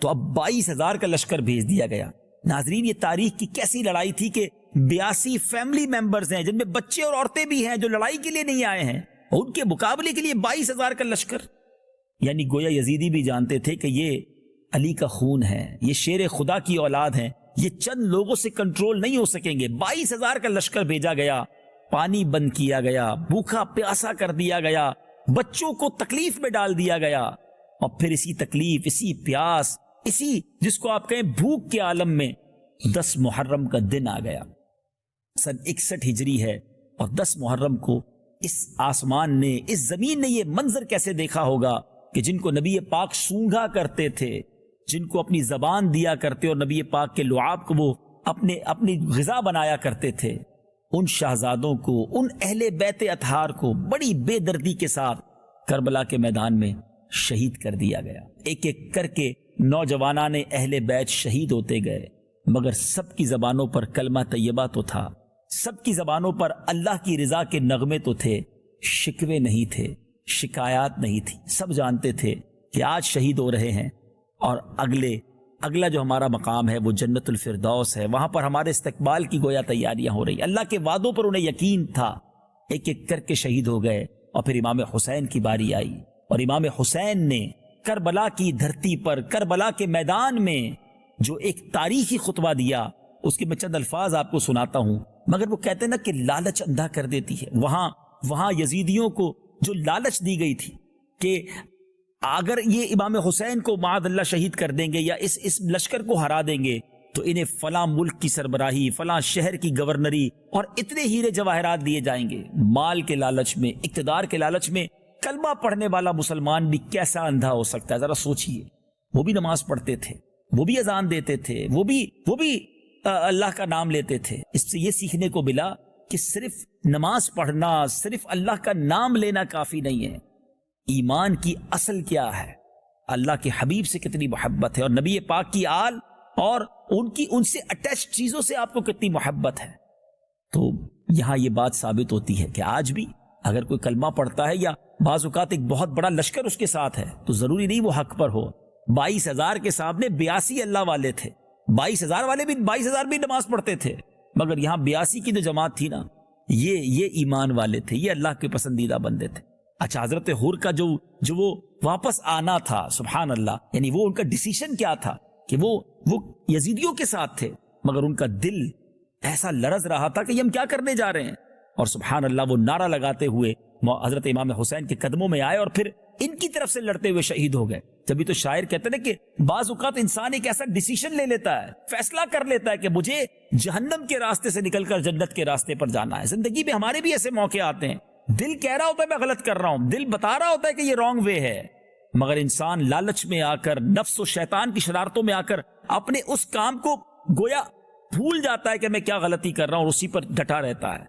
تو اب 22,000 کا لشکر بھیج دیا گیا۔ ناظرین، یہ تاریخ کی کیسی لڑائی تھی کہ 82 فیملی ممبرز ہیں جن میں بچے اور عورتیں بھی ہیں جو لڑائی کے لیے نہیں آئے ہیں، اور ان کے مقابلے کے لیے 22,000 کا لشکر۔ یعنی گویا یزیدی بھی جانتے تھے کہ یہ علی کا خون ہے، یہ شیر خدا کی اولاد ہیں، یہ چند لوگوں سے کنٹرول نہیں ہو سکیں گے۔ 22,000 کا لشکر بھیجا گیا، پانی بند کیا گیا، بھوکا پیاسا کر دیا گیا، بچوں کو تکلیف میں ڈال دیا گیا، اور پھر اسی تکلیف، اسی پیاس، اسی جس کو آپ کہیں بھوک کے عالم میں 10 محرم کا دن آ گیا۔ سن 61 ہجری ہے، اور 10 محرم کو اس آسمان نے، اس زمین نے یہ منظر کیسے دیکھا ہوگا کہ جن کو نبی پاک سونگھا کرتے تھے، جن کو اپنی زبان دیا کرتے اور نبی پاک کے لعاب کو وہ اپنی غذا بنایا کرتے تھے، ان شہزادوں کو، ان اہل بیت اطہار کو بڑی بے دردی کے ساتھ کربلا کے میدان میں شہید کر دیا گیا۔ ایک ایک کر کے نوجوانان اہل بیت شہید ہوتے گئے، مگر سب کی زبانوں پر کلمہ طیبہ تو تھا، سب کی زبانوں پر اللہ کی رضا کے نغمے تو تھے، شکوے نہیں تھے، شکایات نہیں تھی۔ سب جانتے تھے کہ آج شہید ہو رہے ہیں، اور اگلا جو ہمارا مقام ہے وہ جنت الفردوس ہے، وہاں پر ہمارے استقبال کی گویا تیاریاں ہو رہی۔ اللہ کے وعدوں پر انہیں یقین تھا۔ ایک ایک کر کے شہید ہو گئے، اور پھر امام حسین کی باری آئی، اور امام حسین نے کربلا کی دھرتی پر، کربلا کے میدان میں جو ایک تاریخی خطبہ دیا، اس کے میں چند الفاظ آپ کو سناتا ہوں۔ مگر وہ کہتے ہیں نا کہ لالچ اندھا کر دیتی ہے۔ وہاں یزیدیوں کو جو لالچ دی گئی تھی کہ اگر یہ امام حسین کو معاذ اللہ شہید کر دیں گے یا اس لشکر کو ہرا دیں گے تو انہیں فلاں ملک کی سربراہی، فلاں شہر کی گورنری اور اتنے ہیرے جواہرات دیے جائیں گے۔ مال کے لالچ میں، اقتدار کے لالچ میں کلمہ پڑھنے والا مسلمان بھی کیسا اندھا ہو سکتا ہے؟ ذرا سوچئے۔ وہ بھی نماز پڑھتے تھے، وہ بھی اذان دیتے تھے، وہ بھی اللہ کا نام لیتے تھے۔ اس سے یہ سیکھنے کو ملا کہ صرف نماز پڑھنا، صرف اللہ کا نام لینا کافی نہیں ہے۔ ایمان کی اصل کیا ہے؟ اللہ کے حبیب سے کتنی محبت ہے، اور نبی پاک کی آل اور ان سے اٹیچ چیزوں سے آپ کو کتنی محبت ہے۔ تو یہاں یہ بات ثابت ہوتی ہے کہ آج بھی اگر کوئی کلمہ پڑھتا ہے یا بعض اوقات ایک بہت بڑا لشکر اس کے ساتھ ہے تو ضروری نہیں وہ حق پر ہو۔ 22,000 کے سامنے 82 اللہ والے تھے، 22,000 بھی نماز پڑھتے تھے، مگر یہاں 82 کی جو جماعت تھی نا، یہ ایمان والے تھے، یہ اللہ کے پسندیدہ بندے تھے۔ اچھا، حضرت حور کا جو وہ واپس آنا تھا، سبحان اللہ، یعنی وہ ان کا ڈیسیشن کیا تھا کہ وہ یزیدیوں کے ساتھ تھے، مگر ان کا دل ایسا لرز رہا تھا کہ یہ ہم کیا کرنے جا رہے ہیں، اور سبحان اللہ وہ نعرہ لگاتے ہوئے حضرت امام حسین کے قدموں میں آئے اور پھر ان کی طرف سے لڑتے ہوئے شہید ہو گئے۔ جبھی تو شاعر کہتے ہیں کہ بعض اوقات انسان ایک ایسا ڈیسیشن لے لیتا ہے، فیصلہ کر لیتا ہے کہ مجھے جہنم کے راستے سے نکل کر جنت کے راستے پر جانا ہے۔ زندگی میں ہمارے بھی ایسے موقع آتے ہیں، دل کہہ رہا ہوتا ہے میں غلط کر رہا ہوں، دل بتا رہا ہوتا ہے کہ یہ رانگ وے ہے، مگر انسان لالچ میں آ کر، نفس و شیطان کی شرارتوں میں آ کر اپنے اس کام کو گویا بھول جاتا ہے کہ میں کیا غلطی کر رہا ہوں، اور اسی پر ڈٹا رہتا ہے۔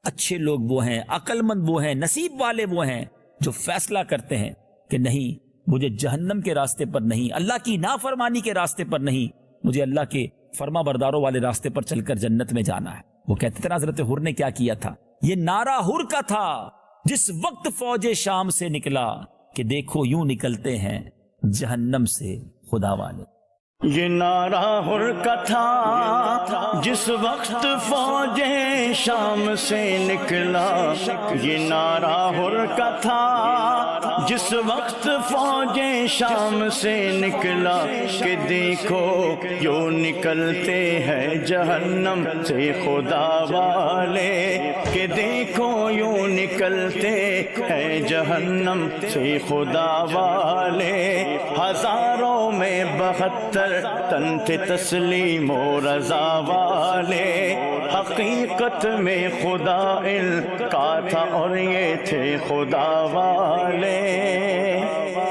اچھے لوگ وہ ہیں، عقل مند وہ ہیں، نصیب والے وہ ہیں جو فیصلہ کرتے ہیں کہ نہیں، مجھے جہنم کے راستے پر نہیں، اللہ کی نافرمانی کے راستے پر نہیں، مجھے اللہ کے فرما برداروں والے راستے پر چل کر جنت میں جانا ہے۔ وہ کہتے تھے حضرت حر نے کیا کیا تھا؟ یہ نعرہ حر کا تھا جس وقت فوج شام سے نکلا کہ دیکھو یوں نکلتے ہیں جہنم سے خدا والے۔ یہ نعرہ حر کا تھا جس وقت فوج شام سے نکلا، یہ نعرہ حر کا تھا جس وقت فوج شام سے نکلا، کہ دیکھو یوں نکلتے ہیں جہنم سے خدا والے، کہ دیکھو یوں نکلتے ہیں جہنم سے خدا والے۔ ہزاروں میں 72 تن تھے تسلیم و رضا والے، حقیقت میں خدا ان کا تھا اور یہ تھے خدا والے۔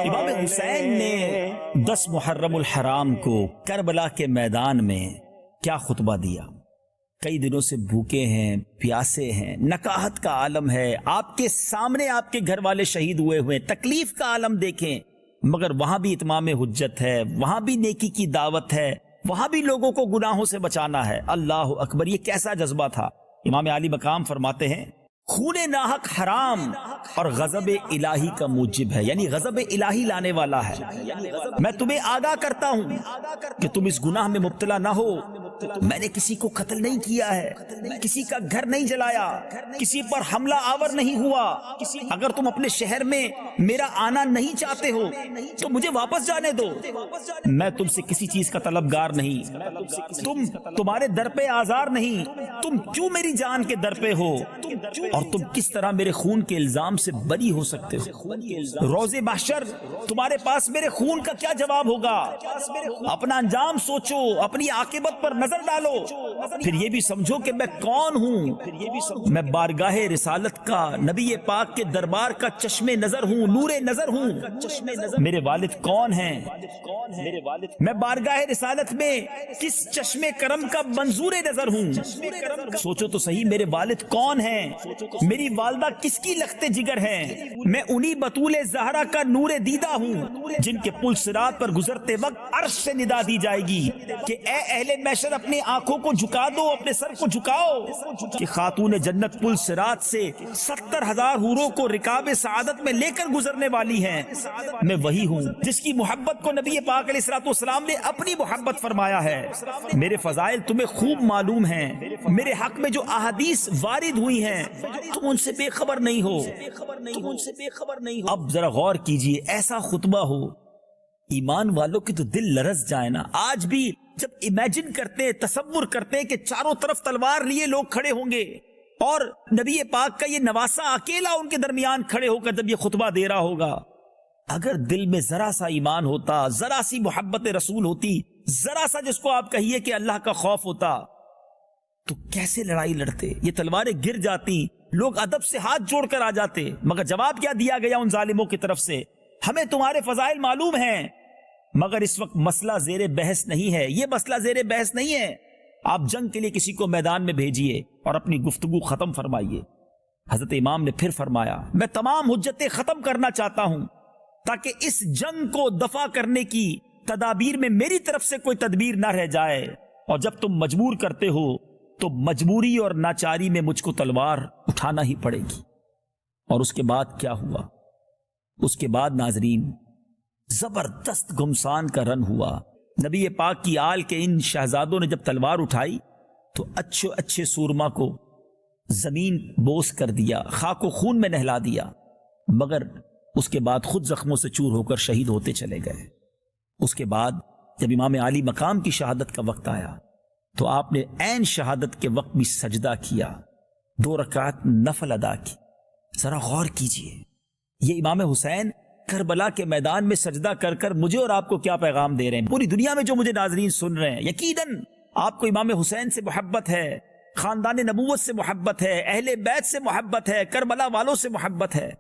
امام حسین نے 10 محرم الحرام کو کربلا کے میدان میں کیا خطبہ دیا؟ کئی دنوں سے بھوکے ہیں، پیاسے ہیں، نکاہت کا عالم ہے، آپ کے سامنے آپ کے گھر والے شہید ہوئے، تکلیف کا عالم دیکھیں، مگر وہاں بھی اتمام حجت ہے، وہاں بھی نیکی کی دعوت ہے، وہاں بھی لوگوں کو گناہوں سے بچانا ہے۔ اللہ اکبر، یہ کیسا جذبہ تھا! امام علی مقام فرماتے ہیں خون ناحق حرام اور غضب الہی کا موجب ہے، یعنی غضب الہی لانے والا ہے۔ میں تمہیں آگاہ کرتا ہوں کہ تم اس گناہ میں مبتلا نہ ہو۔ میں نے کسی کو قتل نہیں کیا ہے، کسی کا گھر نہیں جلایا، کسی پر حملہ آور نہیں ہوا۔ اگر تم اپنے شہر میں میرا آنا نہیں چاہتے ہو تو مجھے واپس جانے دو۔ میں تم سے کسی چیز کا طلبگار نہیں، تمہارے در پہ آزار نہیں۔ تم کیوں میری جان کے در پہ ہو، اور تم کس طرح میرے خون کے الزام سے بری ہو سکتے ہو؟ روز محشر تمہارے پاس میرے خون کا کیا جواب ہوگا؟ اپنا انجام سوچو، اپنی عاقبت پر نظر ڈالو، پھر یہ بھی سمجھو کہ میں کون ہوں۔ میں بارگاہ رسالت کا، نبی پاک کے دربار کا چشم نظر ہوں، نور نظر ہوں۔ میرے والد کون ہیں؟ میں بارگاہ رسالت میں کس چشم کرم کا منظور نظر ہوں؟ سوچو تو صحیح، میرے والد کون ہیں؟ میری والدہ کس کی لخت جگر ہیں؟ میں انہی بطول زہرا کا نور دیدہ ہوں جن کے پل صراط پر گزرتے وقت عرش سے ندا دی جائے گی کہ اے اہل محشر اپنی آنکھوں کو جھکا دو، اپنے سر کو جھکاؤ، کہ خاتون جنت پل صراط سے 70,000 حوروں کو رکاب سعادت میں لے کر گزرنے والی ہیں۔ میں وہی ہوں جس کی محبت کو نبی پاک علیہ الصلوۃ والسلام نے اپنی محبت فرمایا ہے۔ میرے فضائل تمہیں خوب معلوم ہیں، میرے حق میں جو احادیث وارد ہوئی ہیں تم ان سے بے خبر نہیں ہو۔ اب ذرا غور کیجئے، ایسا خطبہ ہو، ایمان والوں کے تو دل لرز جائے نا۔ آج بھی جب امیجن کرتے ہیں، تصور کرتے ہیں کہ چاروں طرف تلوار لیے لوگ کھڑے ہوں گے اور نبی پاک کا یہ نواسا اکیلا ان کے درمیان کھڑے ہو کر جب یہ خطبہ دے رہا ہوگا، اگر دل میں ذرا سا ایمان ہوتا، ذرا سی محبت رسول ہوتی، ذرا سا جس کو آپ کہیے کہ اللہ کا خوف ہوتا، تو کیسے لڑائی لڑتے؟ یہ تلواریں گر جاتی، لوگ ادب سے ہاتھ جوڑ کر آ جاتے۔ مگر جواب کیا دیا گیا ان ظالموں کی طرف سے؟ ہمیں تمہارے فضائل معلوم ہیں، مگر اس وقت مسئلہ زیر بحث نہیں ہے، یہ مسئلہ زیر بحث نہیں ہے۔ آپ جنگ کے لیے کسی کو میدان میں بھیجیے اور اپنی گفتگو ختم فرمائیے۔ حضرت امام نے پھر فرمایا، میں تمام حجتیں ختم کرنا چاہتا ہوں تاکہ اس جنگ کو دفع کرنے کی تدابیر میں میری طرف سے کوئی تدبیر نہ رہ جائے، اور جب تم مجبور کرتے ہو تو مجبوری اور ناچاری میں مجھ کو تلوار اٹھانا ہی پڑے گی۔ اور اس کے بعد کیا ہوا؟ اس کے بعد ناظرین زبردست گھمسان کا رن ہوا۔ نبی پاک کی آل کے ان شہزادوں نے جب تلوار اٹھائی تو اچھے اچھے سورما کو زمین بوس کر دیا، خاک و خون میں نہلا دیا، مگر اس کے بعد خود زخموں سے چور ہو کر شہید ہوتے چلے گئے۔ اس کے بعد جب امام عالی مقام کی شہادت کا وقت آیا تو آپ نے عین شہادت کے وقت بھی سجدہ کیا، 2 رکعت نفل ادا کی۔ ذرا غور کیجئے، یہ امام حسین کربلا کے میدان میں سجدہ کر کر مجھے اور آپ کو کیا پیغام دے رہے ہیں؟ پوری دنیا میں جو مجھے ناظرین سن رہے ہیں، یقیناً آپ کو امام حسین سے محبت ہے، خاندان نبوت سے محبت ہے، اہل بیت سے محبت ہے، کربلا والوں سے محبت ہے،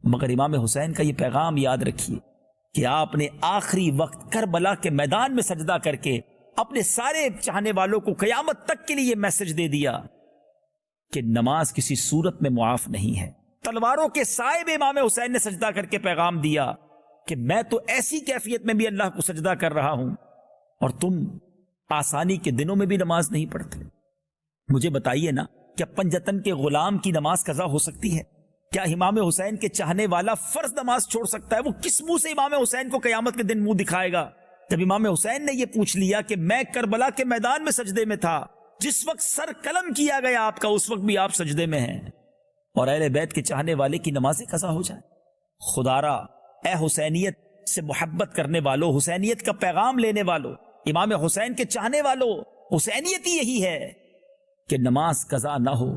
مگر امام حسین کا یہ پیغام یاد رکھیے کہ آپ نے آخری وقت کربلا کے میدان میں سجدہ کر کے اپنے سارے چاہنے والوں کو قیامت تک کے لیے یہ میسج دے دیا کہ نماز کسی صورت میں معاف نہیں ہے۔ تلواروں کے سائے میں امام حسین نے سجدہ کر کے پیغام دیا کہ میں تو ایسی کیفیت میں بھی اللہ کو سجدہ کر رہا ہوں اور تم آسانی کے دنوں میں بھی نماز نہیں پڑھتے۔ مجھے بتائیے نا، کیا پنجتن کے غلام کی نماز قضا ہو سکتی ہے؟ کیا امام حسین کے چاہنے والا فرض نماز چھوڑ سکتا ہے؟ وہ کس منہ سے امام حسین کو قیامت کے دن منہ دکھائے گا؟ جب امام حسین نے یہ پوچھ لیا کہ میں کربلا کے میدان میں سجدے میں تھا، جس وقت سر قلم کیا گیا آپ کا، اس وقت بھی آپ سجدے میں ہیں، اور اہل بیت کے چاہنے والے کی نمازیں قضا ہو جائیں۔ خدارا، اے حسینیت سے محبت کرنے والو، حسینیت کا پیغام لینے والو، امام حسین کے چاہنے والو، حسینیت ہی یہی ہے کہ نماز قضا نہ ہو،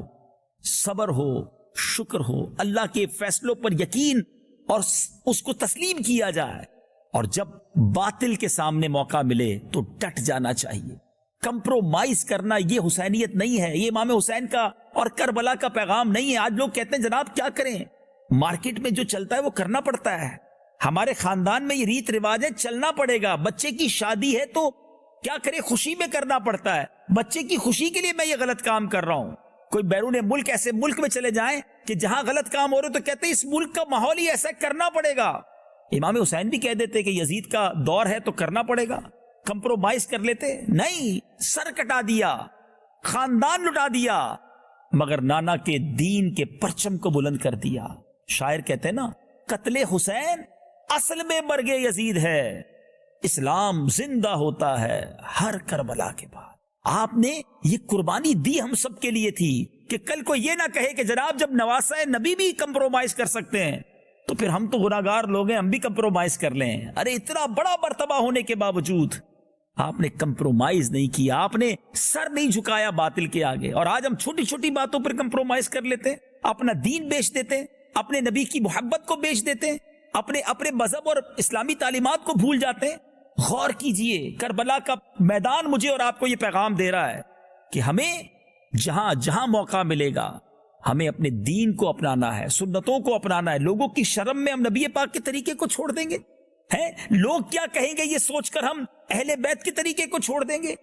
صبر ہو، شکر ہو، اللہ کے فیصلوں پر یقین اور اس کو تسلیم کیا جائے، اور جب باطل کے سامنے موقع ملے تو ڈٹ جانا چاہیے۔ کمپرومائز کرنا یہ حسینیت نہیں ہے، یہ امام حسین کا اور کربلا کا پیغام نہیں ہے۔ آج لوگ کہتے ہیں جناب کیا کریں، مارکیٹ میں جو چلتا ہے وہ کرنا پڑتا ہے، ہمارے خاندان میں یہ ریت رواج ہے، چلنا پڑے گا، بچے کی شادی ہے تو کیا کرے، خوشی میں کرنا پڑتا ہے، بچے کی خوشی کے لیے میں یہ غلط کام کر رہا ہوں۔ کوئی بیرون ملک ایسے ملک میں چلے جائیں کہ جہاں غلط کام ہو رہے تو کہتے ہیں اس ملک کا ماحول ہی ایسا کرنا پڑے گا۔ امام حسین بھی کہہ دیتے کہ یزید کا دور ہے تو کرنا پڑے گا، کمپرومائز کر لیتے، نہیں، سر کٹا دیا، خاندان لٹا دیا، مگر نانا کے دین کے پرچم کو بلند کر دیا۔ شاعر کہتے ہیں نا، قتل حسین اصل میں مرگ یزید ہے، اسلام زندہ ہوتا ہے ہر کربلا کے بعد۔ آپ نے یہ قربانی دی ہم سب کے لیے تھی کہ کل کو یہ نہ کہے کہ جناب جب نواسہ نبی بھی کمپرومائز کر سکتے ہیں تو پھر ہم تو گناہگار لوگ ہیں، ہم بھی کمپرومائز کر لیں۔ ارے اتنا بڑا مرتبہ ہونے کے باوجود آپ نے کمپرومائز نہیں کیا، آپ نے سر نہیں جھکایا باطل کے آگے۔ اور آج ہم چھوٹی چھوٹی باتوں پر کمپرومائز کر لیتے ہیں، اپنا دین بیچ دیتے ہیں، اپنے نبی کی محبت کو بیچ دیتے ہیں، اپنے مذہب اور اسلامی تعلیمات کو بھول جاتے ہیں۔ غور کیجئے، کربلا کا میدان مجھے اور آپ کو یہ پیغام دے رہا ہے کہ ہمیں جہاں جہاں موقع ملے گا ہمیں اپنے دین کو اپنانا ہے، سنتوں کو اپنانا ہے۔ لوگوں کی شرم میں ہم نبی پاک کے طریقے کو چھوڑ دیں گے؟ ہیں لوگ کیا کہیں گے یہ سوچ کر ہم اہل بیت کے طریقے کو چھوڑ دیں گے؟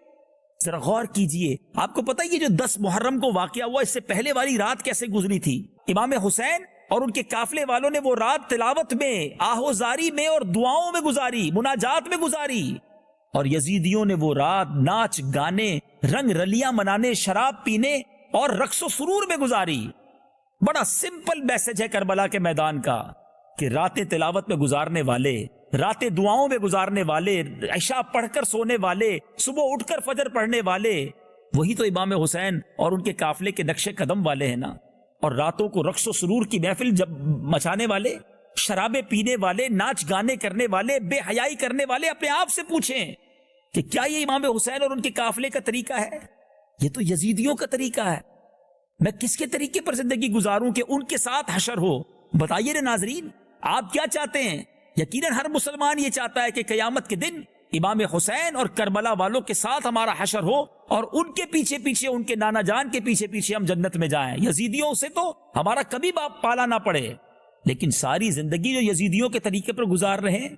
ذرا غور کیجئے۔ آپ کو پتہ ہے یہ جو 10 محرم کو واقعہ ہوا، اس سے پہلے والی رات کیسے گزری تھی؟ امام حسین اور ان کے قافلے والوں نے وہ رات تلاوت میں، آہوزاری میں اور دعاؤں میں گزاری، مناجات میں گزاری، اور یزیدیوں نے وہ رات ناچ گانے، رنگ رلیاں منانے، شراب پینے اور رقص و سرور میں گزاری۔ بڑا سمپل میسج ہے کربلا کے میدان کا کہ راتیں تلاوت میں گزارنے والے، راتیں دعاؤں میں گزارنے والے، عشاء پڑھ کر سونے والے، صبح اٹھ کر فجر پڑھنے والے، وہی تو امام حسین اور ان کے قافلے کے نقش قدم والے ہیں نا۔ اور راتوں کو رقص و سرور کی محفل جب مچانے والے، شرابیں پینے والے، ناچ گانے کرنے والے، بے حیائی کرنے والے، اپنے آپ سے پوچھیں کہ کیا یہ امام حسین اور ان کے قافلے کا طریقہ ہے؟ یہ تو یزیدیوں کا طریقہ ہے۔ میں کس کے طریقے پر زندگی گزاروں کہ ان کے ساتھ حشر ہو؟ بتائیے نا ناظرین، آپ کیا چاہتے ہیں؟ یقیناً ہر مسلمان یہ چاہتا ہے کہ قیامت کے دن امام حسین اور کربلا والوں کے ساتھ ہمارا حشر ہو اور ان کے پیچھے پیچھے، ان کے نانا جان کے پیچھے پیچھے ہم جنت میں جائیں۔ یزیدیوں سے تو ہمارا کبھی باپ پالا نہ پڑے، لیکن ساری زندگی جو یزیدیوں کے طریقے پر گزار رہے ہیں،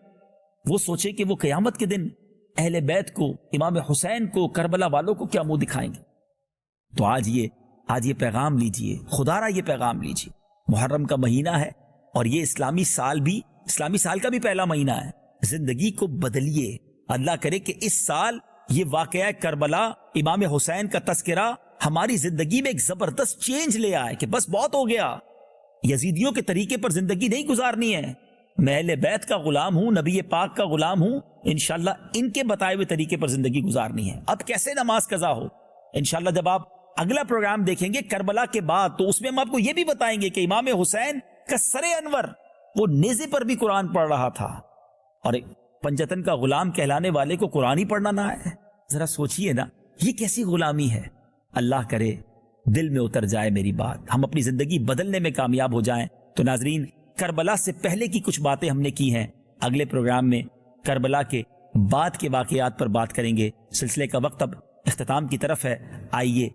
وہ سوچے کہ وہ قیامت کے دن اہل بیت کو، امام حسین کو، کربلا والوں کو کیا منہ دکھائیں گے؟ تو آج یہ پیغام لیجئے، خدا را یہ پیغام لیجئے۔ محرم کا مہینہ ہے اور یہ اسلامی سال کا بھی پہلا مہینہ ہے۔ زندگی کو بدلیے، اللہ کرے کہ اس سال یہ واقعہ کربلا، امام حسین کا تذکرہ ہماری زندگی میں ایک زبردست چینج لے آئے کہ بس بہت ہو گیا، یزیدیوں کے طریقے پر زندگی نہیں گزارنی ہے، میں اہل بیت کا غلام ہوں، نبی پاک کا غلام ہوں، انشاءاللہ ان کے بتائے ہوئے طریقے پر زندگی گزارنی ہے۔ اب کیسے نماز قضا ہو؟ انشاءاللہ جب آپ اگلا پروگرام دیکھیں گے کربلا کے بعد، تو اس میں ہم آپ کو یہ بھی بتائیں گے کہ امام حسین کا سر انور وہ نیزے پر بھی قرآن پڑھ رہا تھا، اور پنجتن کا غلام کہلانے والے کو قرآن ہی پڑھنا نہ ہے۔ ذرا سوچئے نا، یہ کیسی غلامی ہے؟ اللہ کرے دل میں اتر جائے میری بات، ہم اپنی زندگی بدلنے میں کامیاب ہو جائیں۔ تو ناظرین، کربلا سے پہلے کی کچھ باتیں ہم نے کی ہیں، اگلے پروگرام میں کربلا کے بعد کے واقعات پر بات کریں گے۔ سلسلے کا وقت اب اختتام کی طرف ہے، آئیے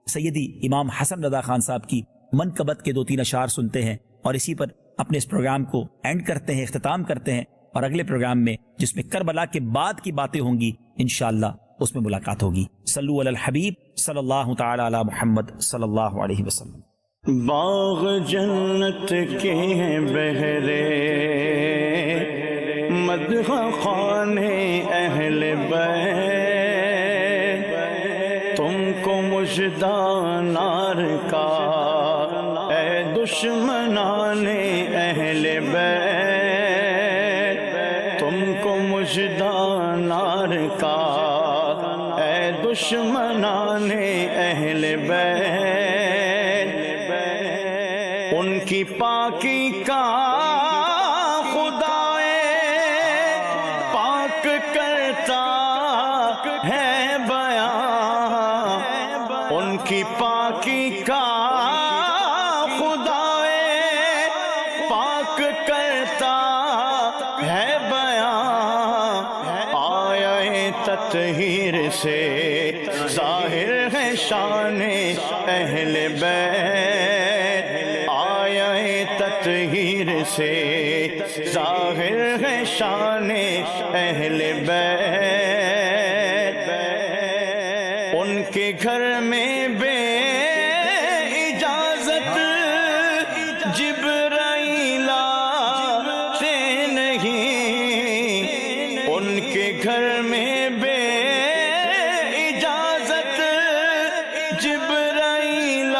سیدی امام حسن رضا خان صاحب کی منقبت کے 2-3 اشعار سنتے ہیں، اور اسی پر اپنے اس پروگرام کو اینڈ کرتے ہیں، اختتام کرتے ہیں، اور اگلے پروگرام میں جس میں کربلا کے بعد کی باتیں ہوں گی انشاءاللہ اس میں ملاقات ہوگی۔ صلو علی الحبیب صلی اللہ تعالی علی محمد صلی اللہ علیہ وسلم۔ باغ جنت کے ہیں بہرے، مدح خانے اہل بیت، تم کو مژدہ نار کا اے دشمنان اہل بیت، تم کو مژدہ نار کا اے دشمنان اہل بیت، ان کی پاکی کا خدائے پاک کرتا ہے بیان، ان کی پاکی کا خدائے پاک کرتا ہے بیان، آیا تطہیر سے ظاہر ہے شان اہل بیت، آیا تطہیر سے ظاہر ہے شان اہل بیت، ان کے گھر میں بے اجازت جبرائیل آتے نہیں، ان کے گھر میں بے اجازت جبرائیل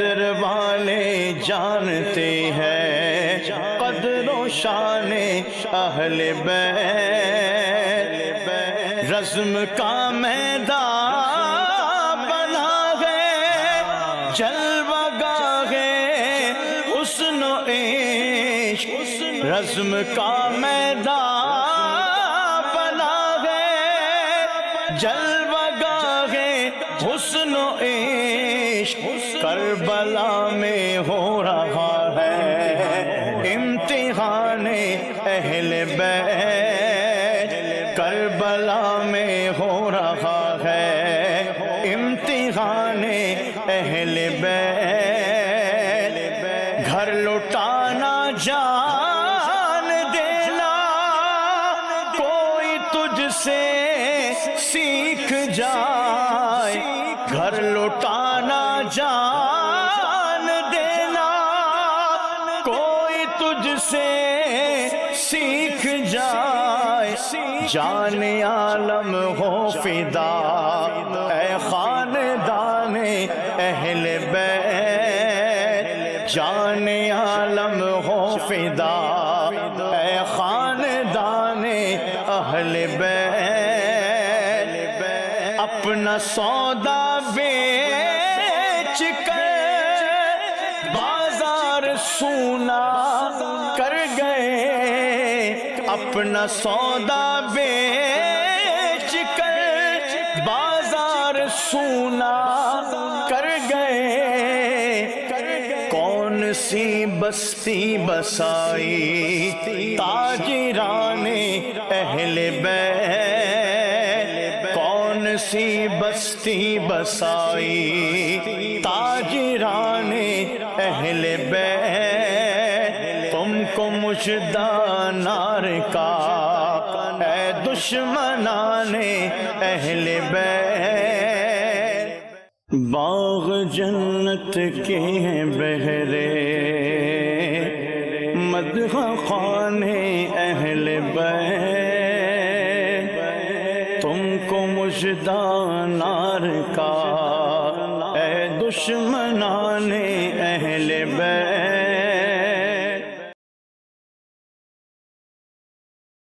بدر والے جانتے ہیں قدر و شان اہل بیت، رزم کا میدان بنا ہے جلوہ گاہ حسن و عشق، رزم کا میدان بنا ہے جلوہ گاہ حسن و عشق، کربلا میں ہو رہا ہے امتحان اہل بیت، کربلا میں ہو رہا ہے امتحان اہل بیت، گھر لٹانا جان دینا کوئی تجھ سے سیکھ جائے، گھر لٹانا جان دینا کوئی تجھ سے سیکھ جائے، جان عالم ہو فدا اے خاندان اہل بیت، جان عالم ہو فدا اے خاندان اہل بیت، اپنا سودا بیچ کر بازار سونا کر گئے، اپنا سودا بیچ کر بازار سونا کر گئے، کون سی بستی بسائی تاجران اہل بیت، کون سی بستی بسائی تاجران اہل بیت، تم کو مژدہ نار کا اے دشمنان اہل بیت، باغ جنت کے ہیں بہرے مدح خوان اہل بیت، تم کو مژدہ نار کا اے دشمنان اہل بیت،